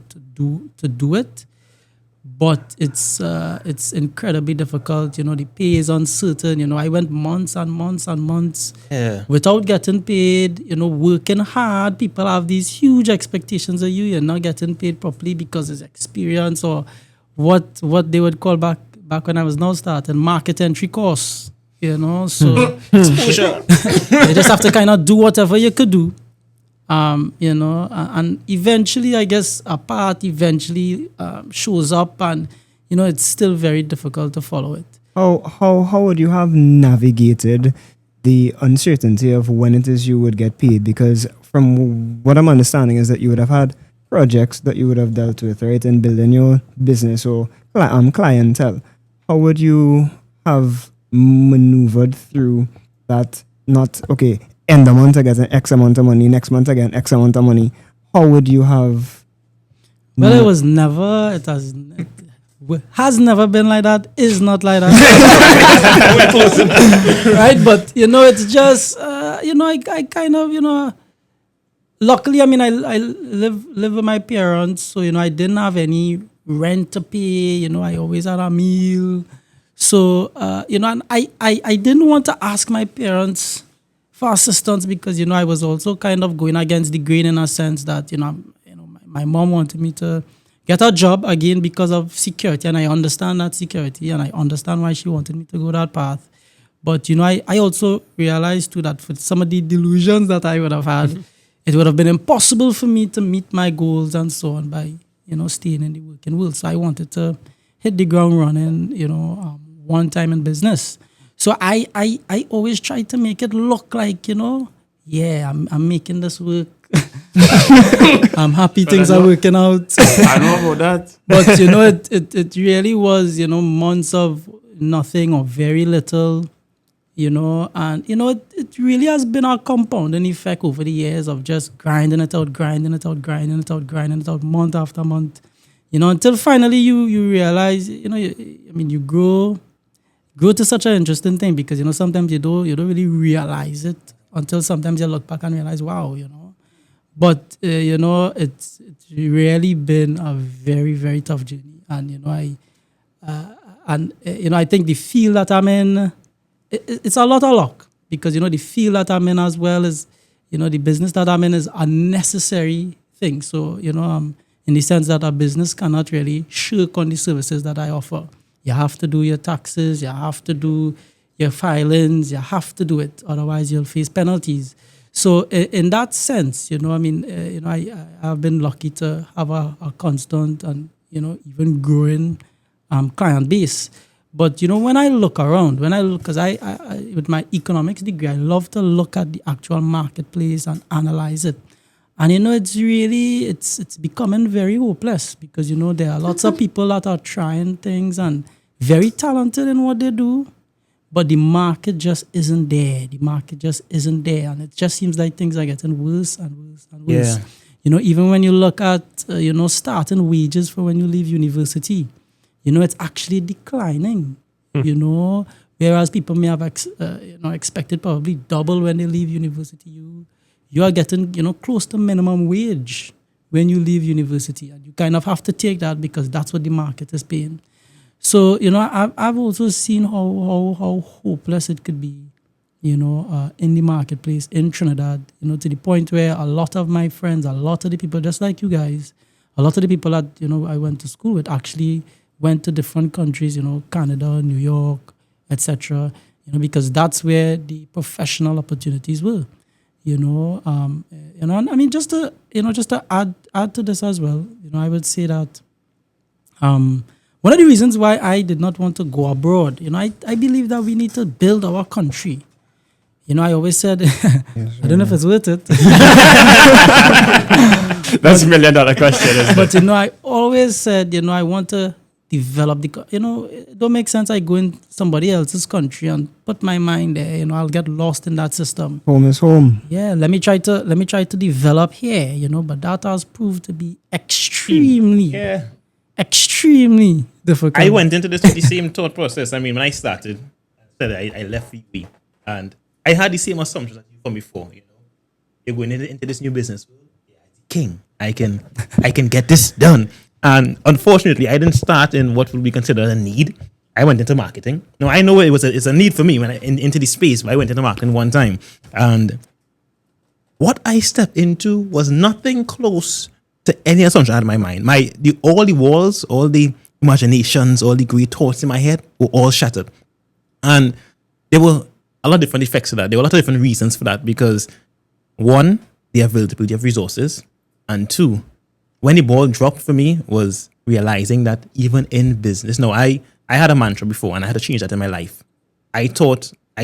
do it. But it's incredibly difficult. You know, the pay is uncertain. You know, I went months and months and months without getting paid, you know, working hard. People have these huge expectations of you. You're not getting paid properly because it's experience or what they would call back when I was now starting, market entry course. You know, so exposure. You just have to kind of do whatever you could do. You know, and eventually, I guess, a part eventually shows up, and you know, it's still very difficult to follow it. How would you have navigated the uncertainty of when it is you would get paid? Because from what I'm understanding is that you would have had projects that you would have dealt with, right, in building your business or clientele. How would you have maneuvered through that? Not okay. End the month I get an X amount of money, next month I get an X amount of money. How would you have? Well, it has never been like that, is not like that. Right? But, you know, it's just, you know, I kind of, you know, luckily, I mean, I live with my parents, so, you know, I didn't have any rent to pay, you know, I always had a meal. So, you know, and I didn't want to ask my parents for assistance because, you know, I was also kind of going against the grain in a sense that, you know, my mom wanted me to get a job again because of security, and I understand that security, and I understand why she wanted me to go that path. But, you know, I also realized too that for some of the delusions that I would have had, it would have been impossible for me to meet my goals and so on by, you know, staying in the working world. So I wanted to hit the ground running, you know, one time in business. So I always try to make it look like, you know, yeah, I'm making this work. I'm happy things are working out. I know about that. But, you know, it really was, you know, months of nothing or very little. And it really has been a compounding effect over the years of just grinding it out month after month, until finally you realize, you grow to such an interesting thing, because sometimes you don't really realize it until sometimes you look back and realize, wow, But it's really been a very, very tough journey, and I think the field that I'm in, it's a lot of luck, because the field that I'm in as well is, the business that I'm in is a necessary thing. So in the sense that a business cannot really shirk on the services that I offer. You have to do your taxes, you have to do your filings, you have to do it, otherwise you'll face penalties. So in that sense, I've been lucky to have a constant and even growing client base. But when I look around, because I with my economics degree, I love to look at the actual marketplace and analyze it. And it's becoming very hopeless, because there are lots of people that are trying things and very talented in what they do, but the market just isn't there. And it just seems like things are getting worse and worse and worse. Yeah. Even when you look at starting wages for when you leave university, it's actually declining. Whereas people may have expected probably double when they leave university. You are getting close to minimum wage when you leave university, and you kind of have to take that because that's what the market is paying. So I've also seen how hopeless it could be, in the marketplace in Trinidad. To the point where a lot of my friends, a lot of the people, just like you guys, a lot of the people that I went to school with actually went to different countries, Canada, New York, etc. Because that's where the professional opportunities were. And I mean, just to add to this as well, I would say that one of the reasons why I did not want to go abroad, I believe that we need to build our country. I always said, I don't know if it's worth it. That's $1 million question, isn't but I always said, I want to develop it don't make sense I go in somebody else's country and put my mind there. I'll get lost in that system. Home is home. Yeah, let me try to develop here. But that has proved to be extremely difficult. I went into this with the same thought process. I mean, when I started, I left VP, and I had the same assumptions as you from before. You're going into this new business. Yeah, king, I can get this done. And unfortunately, I didn't start in what would be considered a need. I went into marketing. Now, I know it's a need for me when into the space, but I went into marketing one time. And what I stepped into was nothing close to any assumption I had in my mind. All the walls, all the imaginations, all the great thoughts in my head were all shattered. And there were a lot of different effects to that. There were a lot of different reasons for that, because one, the availability of resources, and two, when the ball dropped for me was realizing that even in business, now I had a mantra before and I had to change that in my life. I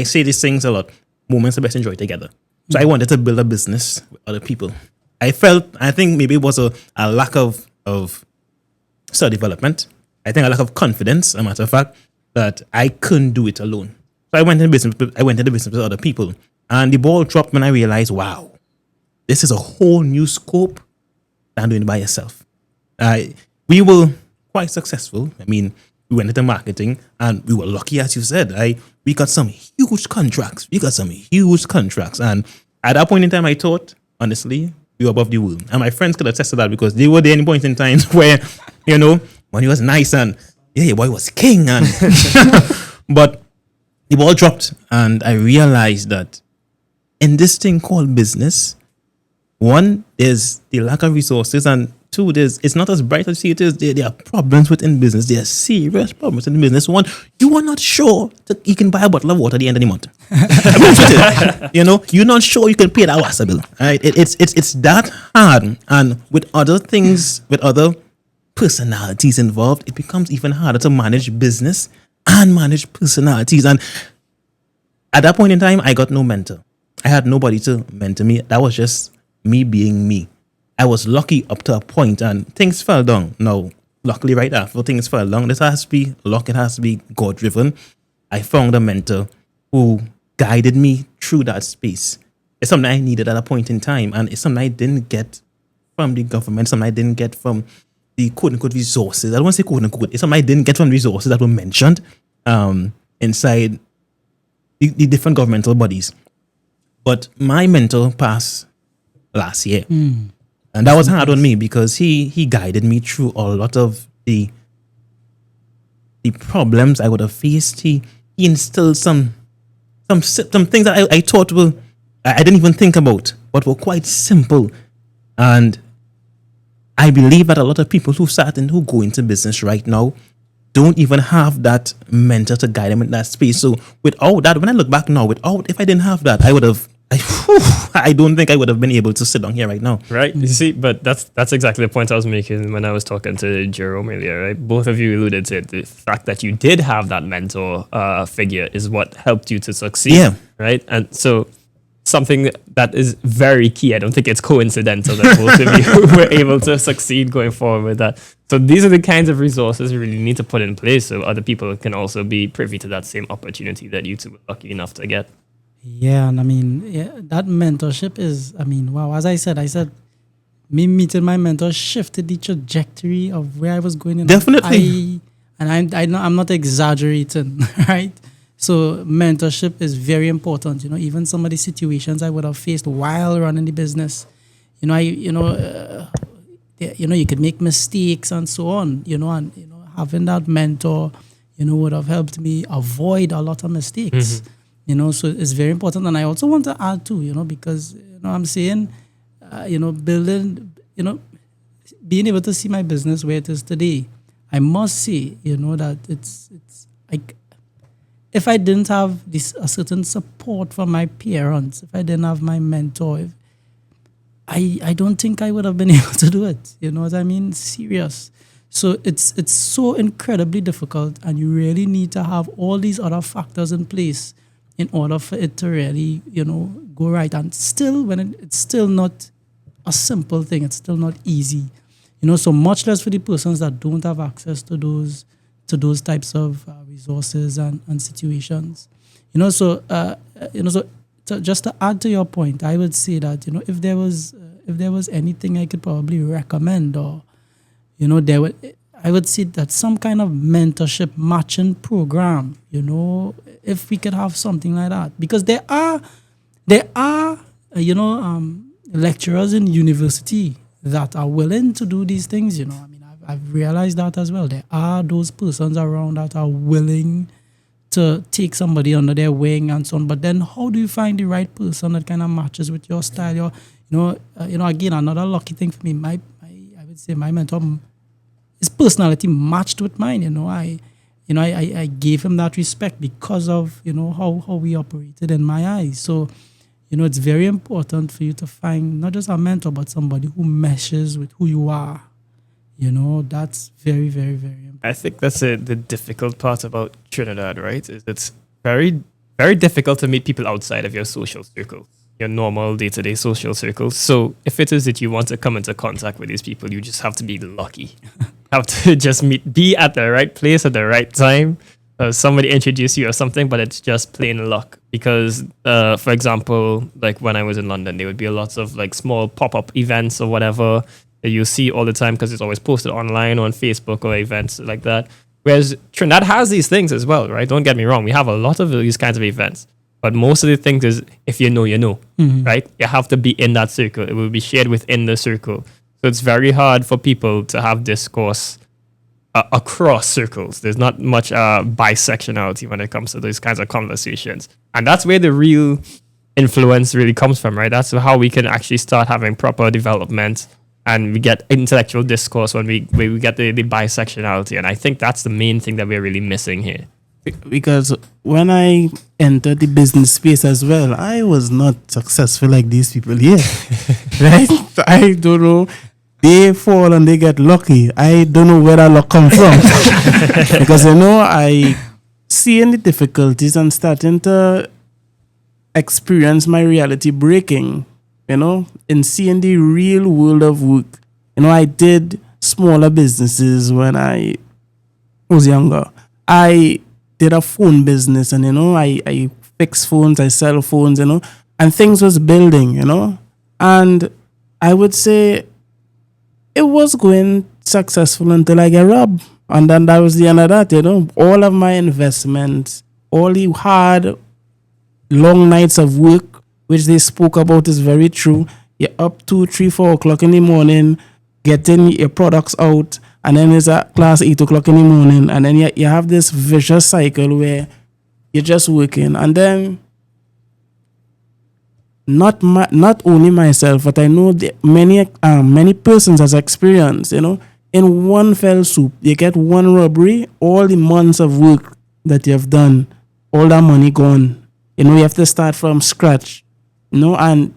say these things a lot, moments are best enjoyed together. So I wanted to build a business with other people. I think maybe it was a lack of self-development. I think a lack of confidence, a matter of fact, that I couldn't do it alone. So I went into business with other people. And the ball dropped when I realized, wow, this is a whole new scope than doing it by yourself. We were quite successful. I mean, we went into marketing and we were lucky, as you said. We got some huge contracts. And at that point in time, I thought, honestly, we were above the world. And my friends could attest to that, because they were there in points in times where, money was nice and your boy was king. And but the ball dropped and I realized that in this thing called business, one, there's the lack of resources, and two, it's not as bright as it is. There are problems within business. There are serious problems in business. One, you are not sure that you can buy a bottle of water at the end of the month. You're not sure you can pay that water bill. Right? It's that hard, and with other things, with other personalities involved, it becomes even harder to manage business and manage personalities. And at that point in time, I got no mentor. I had nobody to mentor me. That was just me being me. I was lucky up to a point, and things fell down. Now, luckily right after things fell down, this has to be luck, it has to be God-driven. I found a mentor who guided me through that space. It's something I needed at a point in time, and it's something I didn't get from the government, something I didn't get from the quote-unquote resources. I don't want to say quote-unquote. It's something I didn't get from resources that were mentioned inside the different governmental bodies. But my mentor passed last year. And that was hard on me because he guided me through a lot of the problems I would have faced. He instilled some things that I thought I didn't even think about, but were quite simple. And I believe that a lot of people who go into business right now don't even have that mentor to guide them in that space. So without that, when I look back now, if I didn't have that, I don't think I would have been able to sit down here right now. Right. You see, but that's exactly the point I was making when I was talking to Jerome earlier, right? Both of you alluded to it. The fact that you did have that mentor figure is what helped you to succeed. Yeah. Right. And so something that is very key. I don't think it's coincidental that both of you were able to succeed going forward with that. So these are the kinds of resources you really need to put in place so other people can also be privy to that same opportunity that you two were lucky enough to get. Yeah, and I mean, that mentorship is, wow. As I said, me meeting my mentor shifted the trajectory of where I was going. Definitely. I'm not exaggerating, right? So mentorship is very important. Even some of the situations I would have faced while running the business, you could make mistakes and so on. And having that mentor, would have helped me avoid a lot of mistakes. So it's very important. And I also want to add too, because I'm saying, building, being able to see my business where it is today, I must say, that it's like, if I didn't have a certain support from my parents, if I didn't have my mentor, I don't think I would have been able to do it. You know what I mean? Serious. So it's so incredibly difficult, and you really need to have all these other factors in place in order for it to really, go right. And still, when it's still not a simple thing, it's still not easy. So much less for the persons that don't have access to those types of resources and situations. So just to add to your point, I would say that, if there was anything I could probably recommend, or, I would say that some kind of mentorship matching program, if we could have something like that, because there are lecturers in university that are willing to do these things. I've realized that as well. There are those persons around that are willing to take somebody under their wing and so on. But then, how do you find the right person that kind of matches with your style? Again, another lucky thing for me. I would say my mentor, his personality matched with mine. I gave him that respect because of how we operated in my eyes. So, it's very important for you to find not just a mentor, but somebody who meshes with who you are. That's very, very, very important. I think that's the difficult part about Trinidad, right? Is it's very, very difficult to meet people outside of your social circle, your normal day-to-day social circles. So if it is that you want to come into contact with these people, you just have to be lucky. Have to just be at the right place at the right time. Somebody introduce you or something, but it's just plain luck. Because, for example, like when I was in London, there would be lots of like small pop-up events or whatever that you see all the time because it's always posted online or on Facebook or events like that. Whereas Trinidad has these things as well, right? Don't get me wrong. We have a lot of these kinds of events. But most of the things is if you know, right? You have to be in that circle. It will be shared within the circle. So it's very hard for people to have discourse across circles. There's not much bisectionality when it comes to those kinds of conversations. And that's where the real influence really comes from, right? That's how we can actually start having proper development and we get intellectual discourse when we get the bisectionality. And I think that's the main thing that we're really missing here. Because when I entered the business space as well, I was not successful like these people here. Right? I don't know. They fall and they get lucky. I don't know where that luck come from. Because, I seeing the difficulties and starting to experience my reality breaking, in seeing the real world of work. I did smaller businesses when I was younger. I did a phone business and, I fix phones, I sell phones, and things was building, and I would say it was going successful until I get robbed. And then that was the end of that, all of my investments, all the hard, long nights of work, which they spoke about is very true. You're up 2, 3, 4 o'clock in the morning, getting your products out, and then it's at class 8 o'clock in the morning, and then you have this vicious cycle where you're just working. And then not only myself, but I know many persons has experienced, in one fell swoop, you get one robbery, all the months of work that you have done, all that money gone. You have to start from scratch, and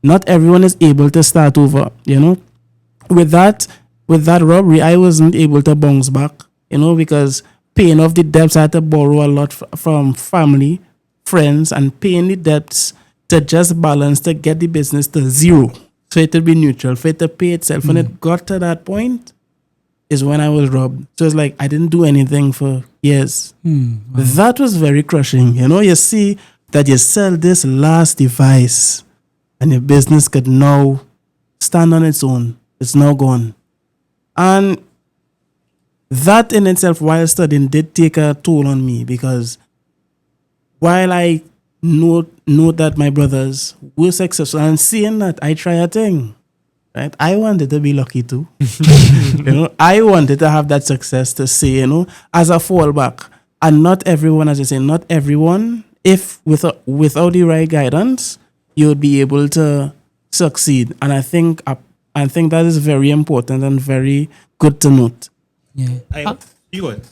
not everyone is able to start over, With that robbery, I wasn't able to bounce back, because paying off the debts, I had to borrow a lot from family, friends, and paying the debts to just balance to get the business to zero. So it to be neutral, for it to pay itself. When it got to that point, is when I was robbed. So it's like I didn't do anything for years. Wow. That was very crushing. You see that you sell this last device and your business could now stand on its own. It's now gone. And that in itself, while studying, did take a toll on me, because while I know that my brothers were successful and seeing that I try a thing, right? I wanted to be lucky too. I wanted to have that success to say, as a fallback. And not everyone, as I say, not everyone, if without the right guidance, you would be able to succeed. And I think that is very important and very good to note. Yeah. You would.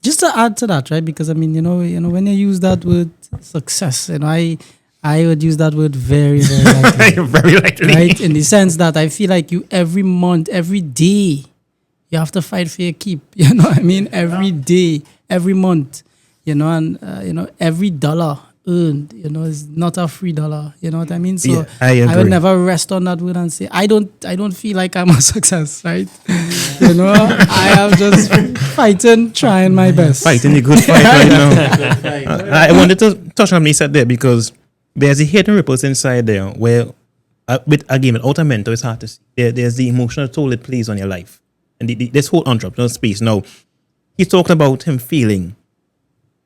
Just to add to that, right? Because when you use that word success, I would use that word very, very lightly. Very likely. Right? In the sense that I feel like you every month, every day, you have to fight for your keep. You know what I mean? Every day, every month, and every dollar earned, is not a free dollar. You know what I mean? So Yeah, I agree. I would never rest on that word and say, I don't feel like I'm a success, right? I am just fighting, trying my best. Fighting a good fight right now. I wanted to touch on what you said there, because there's a hidden ripples inside there where, without a mentor, it's hard to see. There's the emotional toll it plays on your life. And this whole entrepreneurial space. Now, he talked about him feeling,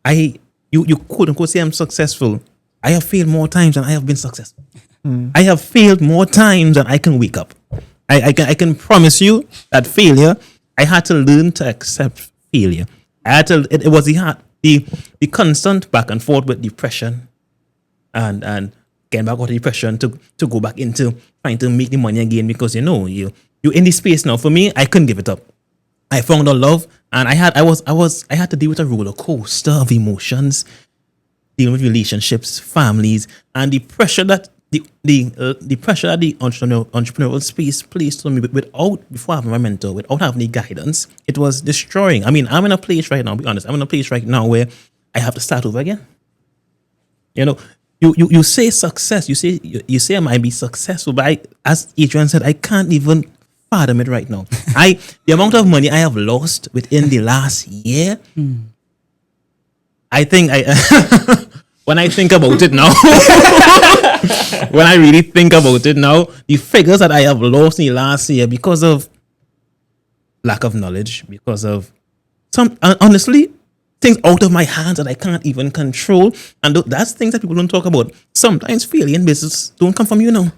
you quote unquote say I'm successful. I have failed more times than I have been successful. I have failed more times than I can wake up. I can promise you that failure, I had to learn to accept failure. It was the constant back and forth with depression and getting back out of depression to go back into trying to make the money again, because you're in this space now. For me, I couldn't give it up. I found a love, and I had to deal with a roller coaster of emotions, dealing with relationships, families, and the pressure that the pressure that the entrepreneurial space placed on me before having my mentor, without having the guidance, it was destroying. I mean, I'm in a place right now, I'll be honest, I'm in a place right now where I have to start over again. You say success, you say I might be successful, but as Adrian said, I can't even fathom it right now. The amount of money I have lost within the last year, I think when I think about it now, when I really think about it now, the figures that I have lost in the last year because of lack of knowledge, because of honestly, things out of my hands that I can't even control. And that's things that people don't talk about. Sometimes failure in business don't come from you now.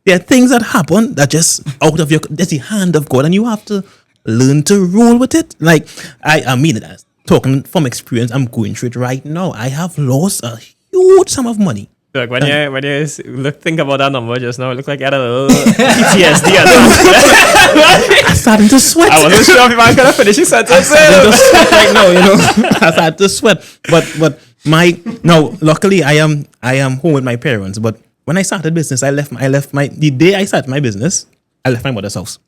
There are things that happen that just out of that's the hand of God, and you have to learn to roll with it. Like, I mean it as talking from experience, I'm going through it right now. I have lost a huge sum of money. Look, when you think about that number just now, it looked like you had a little PTSD. I'm starting to sweat. I wasn't sure if I was going to finish your sentence. I'm starting to sweat right now, I started to sweat. But luckily I am home with my parents. But when I started business, the day I started my business, I left my mother's house.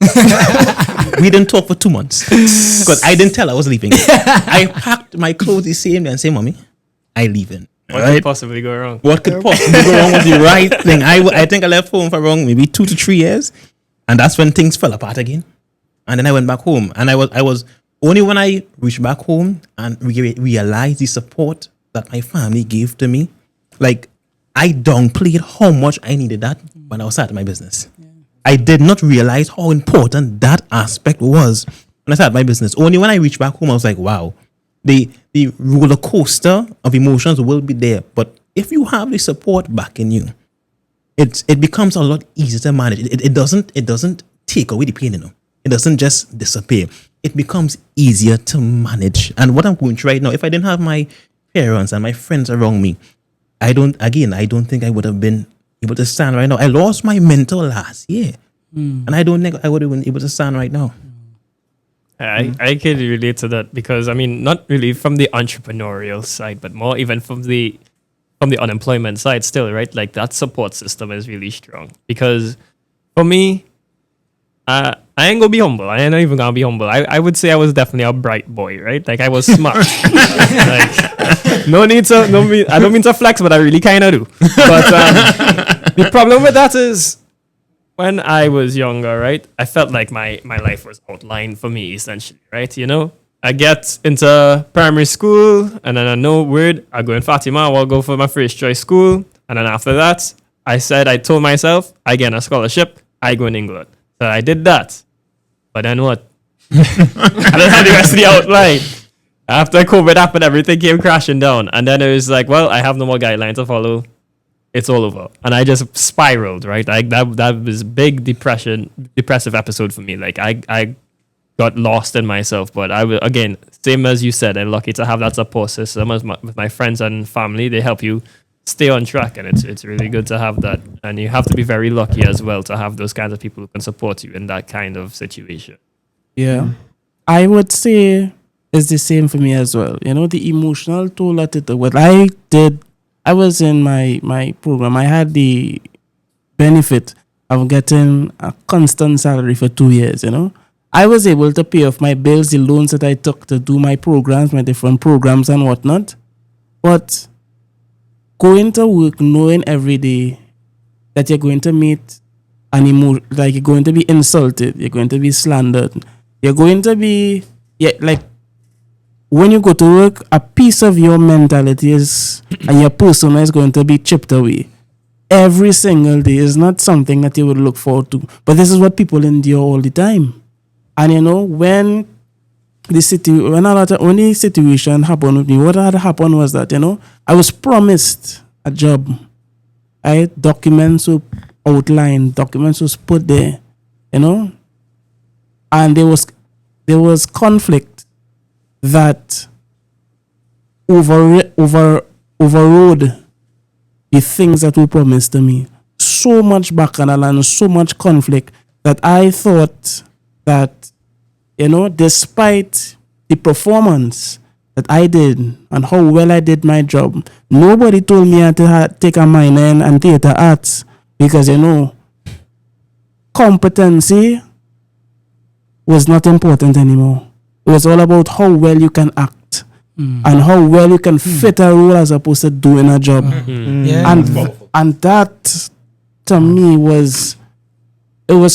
We didn't talk for 2 months because I didn't tell her I was leaving. I packed my clothes the same day and said, "Mommy, I leaving." What could possibly go wrong? What could possibly go wrong was the right thing. I think I left home for around maybe 2 to 3 years, and that's when things fell apart again. And then I went back home, and I was only when I reached back home and realized the support that my family gave to me, like I downplayed how much I needed that when I was starting my business. I did not realize how important that aspect was when I started my business. Only when I reached back home, I was like, wow, the roller coaster of emotions will be there. But if you have the support back in you, it becomes a lot easier to manage. It doesn't take away the pain, It doesn't just disappear. It becomes easier to manage. And what I'm going through right now, if I didn't have my parents and my friends around me, I don't think I would have been able to stand right now. I lost my mentor last year. And I don't think I would have been able to stand right now. I can relate to that because, I mean, not really from the entrepreneurial side, but more even from the unemployment side still, right? Like that support system is really strong. Because for me, I ain't gonna be humble. I ain't not even gonna be humble. I would say I was definitely a bright boy, right? Like I was smart. Like I don't mean to flex, but I really kind of do. But the problem with that is when I was younger, right? I felt like my life was outlined for me essentially, right? I get into primary school and then I know I go in Fatima, I'll go for my first choice school. And then after that, I told myself, I get a scholarship, I go in England. So I did that. But then what? I don't have the rest of the outline. After COVID happened, everything came crashing down. And then it was like, well, I have no more guidelines to follow. It's all over. And I just spiraled, right? Like that was a big depressive episode for me. Like I got lost in myself. But I will, again, same as you said, I'm lucky to have that support system with my friends and family. They help you stay on track, and it's really good to have that. And you have to be very lucky as well to have those kinds of people who can support you in that kind of situation. Yeah. I would say it's the same for me as well. The emotional toll that what I did, I was in my program. I had the benefit of getting a constant salary for 2 years, I was able to pay off my bills, the loans that I took to do my programs, my different programs and whatnot. But going to work knowing every day that you're going to meet an emotion, like you're going to be insulted, you're going to be slandered, you're going to be, like when you go to work, a piece of your mentality and your persona is going to be chipped away. Every single day is not something that you would look forward to. But this is what people endure all the time. And when the situation happened with me, what had happened was that, I was promised a job. Documents were outlined, documents was put there, and there was conflict that overrode the things that were promised to me. So much bacchanal and so much conflict that I thought that, despite the performance that I did and how well I did my job, nobody told me I had to take a minor in theater arts because, competency was not important anymore. It was all about how well you can act and how well you can fit a role as opposed to doing a job. Yeah. And that, to me, was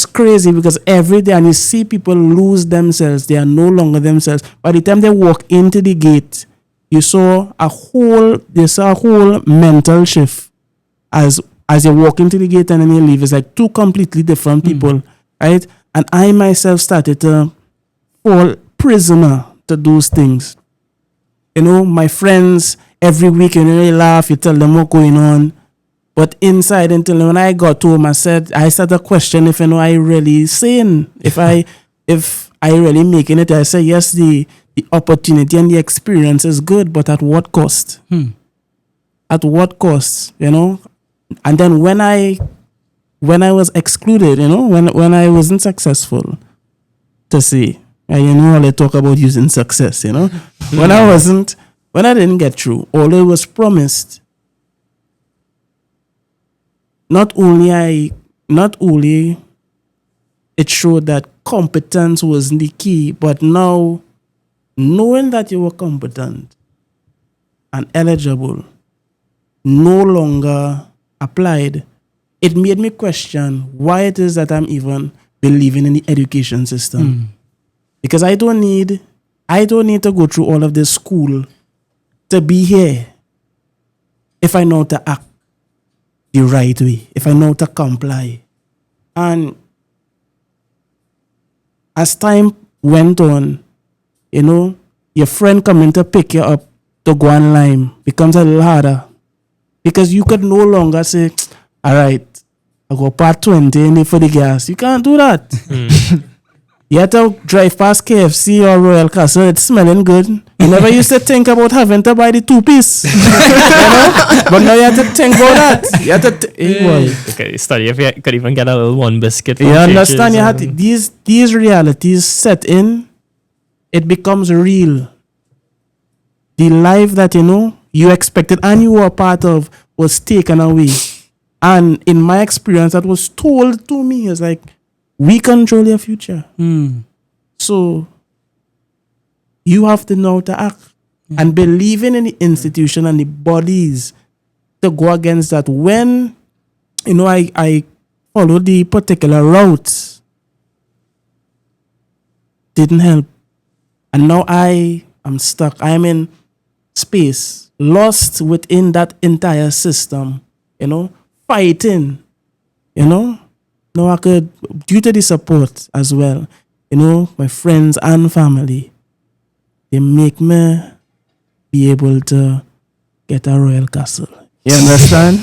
crazy because every day, and you see people lose themselves, they are no longer themselves. By the time they walk into the gate, you saw a whole mental shift as you walk into the gate and then you leave. It's like two completely different people, right? And I myself started to fall prisoner to those things. My friends, every week, they laugh, you tell them what's going on. But inside, until when I got home, I started to question if I really sane, if I really making it. I said yes, the opportunity and the experience is good, but at what cost? At what cost? And then when I was excluded, when I wasn't successful, to say, all they talk about using success, when I didn't get through, although it was promised. Not only it showed that competence was the key, but now knowing that you were competent and eligible no longer applied, it made me question why it is that I'm even believing in the education system. Because I don't need to go through all of this school to be here. if I know to act the right way, if I know to comply. And as time went on, your friend coming to pick you up to go on Lime becomes a little harder. Because you could no longer say, all right, I go part 20 in there for the gas. You can't do that. You have to drive past KFC or Royal Castle. It's smelling good. You never used to think about having to buy the 2-piece. But now you have to think about that. You have to hey boy. Okay, study if you could even get a little one biscuit. You understand? You have to, these realities set in. It becomes real. The life that you expected and you were a part of was taken away. And in my experience, that was told to me. It's like, we control your future. So you have to know to act and believing in the institution and the bodies to go against that. When I followed the particular route, didn't help. And now I am stuck. I am in space, lost within that entire system, fighting, No, I could, due to the support as well, my friends and family, they make me be able to get a royal castle. You understand?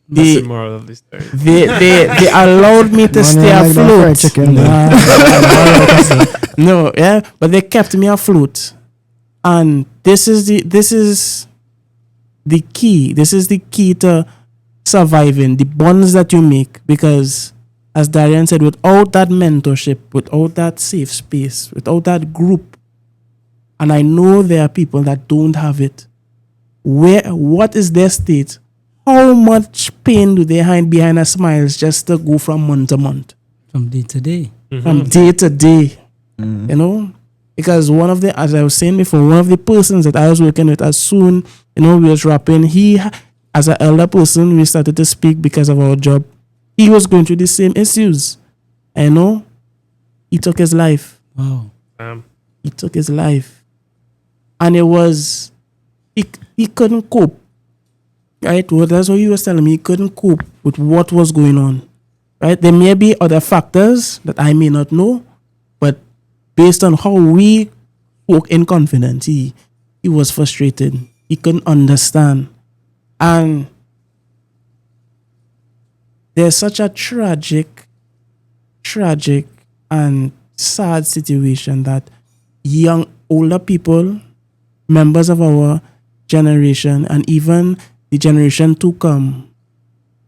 That's the moral of this story. They allowed me to stay afloat. No, yeah, but they kept me afloat. And this is the key. This is the key to surviving, the bonds that you make, because as Darrian said, without that mentorship, without that safe space, without that group, and I know there are people that don't have it, what is their state? How much pain do they hide behind a smile just to go from month to month? From day to day. From day to day. Because as I was saying before, one of the persons that I was working with, as soon, we was rapping, as an elder person, we started to speak because of our job. He was going through the same issues. He took his life. Wow. He took his life. And it was, he couldn't cope. Right? Well, that's what he was telling me. He couldn't cope with what was going on. Right? There may be other factors that I may not know, but based on how we spoke in confidence, he was frustrated. He couldn't understand. And there's such a tragic and sad situation that older people, members of our generation, and even the generation to come,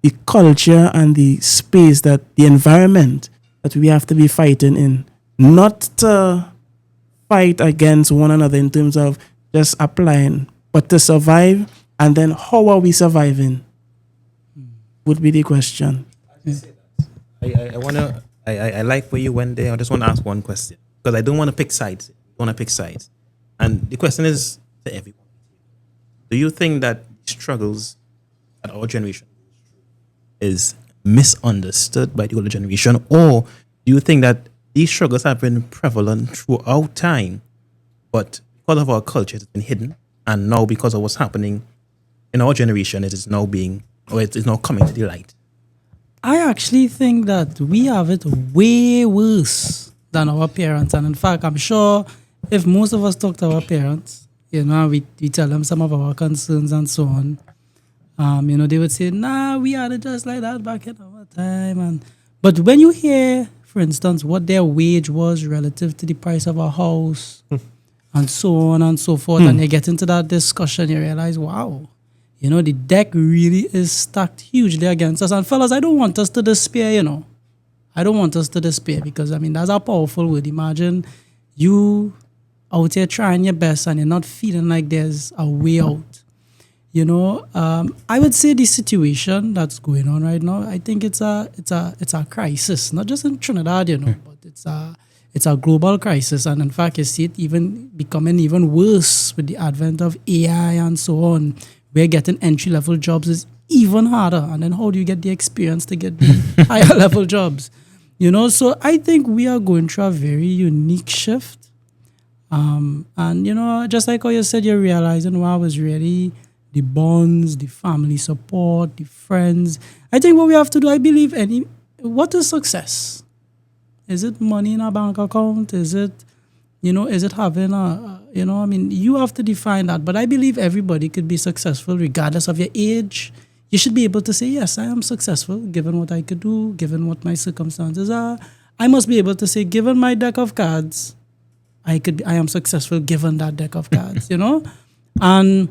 the culture and the space, the environment that we have to be fighting in, not to fight against one another in terms of just applying, but to survive. And then how are we surviving would be the question. I like where you went there. I just want to ask one question because I don't want to pick sides. And the question is to everyone. Do you think that struggles that our generation is misunderstood by the older generation, or do you think that these struggles have been prevalent throughout time, but because of our culture, it's been hidden, and now because of what's happening in our generation, it is now coming to the light? I actually think that we have it way worse than our parents. And in fact, I'm sure if most of us talk to our parents, we tell them some of our concerns and so on, they would say, nah, we had it just like that back in our time. But when you hear, for instance, what their wage was relative to the price of a house and so on and so forth, and you get into that discussion, you realize, wow, the deck really is stacked hugely against us. And fellas, I don't want us to despair, I don't want us to despair because, that's a powerful word. Imagine you out here trying your best and you're not feeling like there's a way out. I would say the situation that's going on right now, I think it's a crisis, not just in Trinidad, but it's a global crisis. And in fact, you see it even becoming even worse with the advent of AI and so on. Where getting entry-level jobs is even harder. And then how do you get the experience to get the higher-level jobs? So I think we are going through a very unique shift. And, just like how you said, you're realizing, wow, it's really the bonds, the family support, the friends. I think what we have to do, I believe, what is success? Is it money in a bank account? Is it, is it having you have to define that. But I believe everybody could be successful regardless of your age. You should be able to say, yes, I am successful given what I could do, given what my circumstances are. I must be able to say, given my deck of cards, I am successful given that deck of cards, And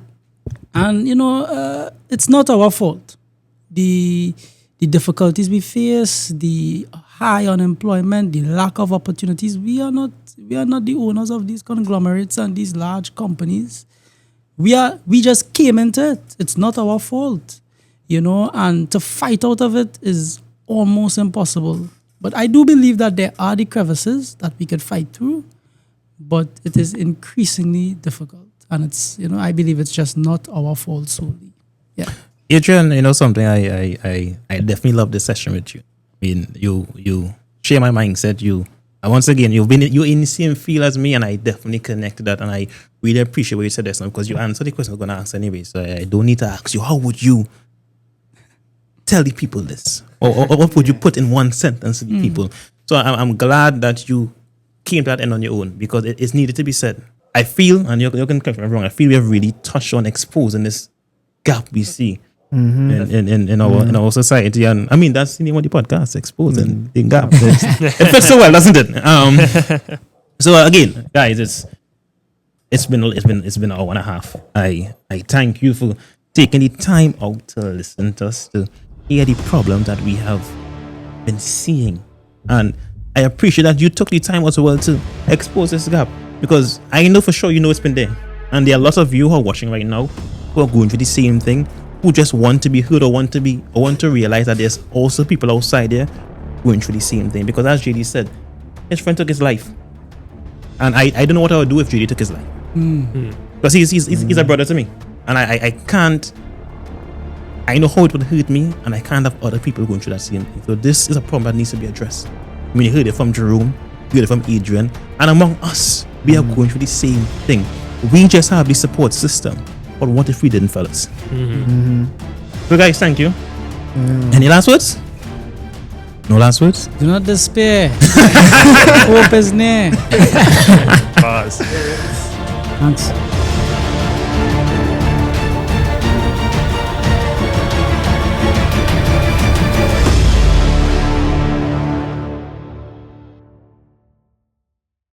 it's not our fault. The difficulties we face, the high unemployment, the lack of opportunities, we are not the owners of these conglomerates and these large companies. We just came into it. It's not our fault, and to fight out of it is almost impossible. But I do believe that there are the crevices that we could fight through, but it is increasingly difficult. And it's, I believe it's just not our fault solely. Yeah. Adrian, something I definitely love this session with you. I mean, you share my mindset. Once again, you're in the same field as me, and I definitely connect to that. And I really appreciate what you said just now, because you answered the question I was going to ask anyway. So I don't need to ask you, how would you tell the people this? Or what would you put in one sentence to the people? So I'm glad that you came to that end on your own, because it's needed to be said. I feel, and you can correct me if I'm wrong, I feel we have really touched on exposing this gap we see in our society. And I mean, that's the name of the podcast, exposing the gap. It fits so well, doesn't it? So again, guys, it's been an hour and a half. I thank you for taking the time out to listen to us, to hear the problems that we have been seeing. And I appreciate that you took the time as well to expose this gap, because I know for sure it's been there. And there are lots of you who are watching right now who are going through the same thing, who just want to be heard or want to realize that there's also people outside there going through the same thing. Because as JD said, his friend took his life. And I don't know what I would do if JD took his life. Because he's a brother to me. And I can't, I know how it would hurt me, and I can't have other people going through that same thing. So this is a problem that needs to be addressed. I mean, you heard it from Jerome, you heard it from Adrian, and among us, we are going through the same thing. We just have the support system. But what if we didn't, fellas? So guys, thank you. Any last words? No last words? Do not despair. Hope is near. Pause. Thanks.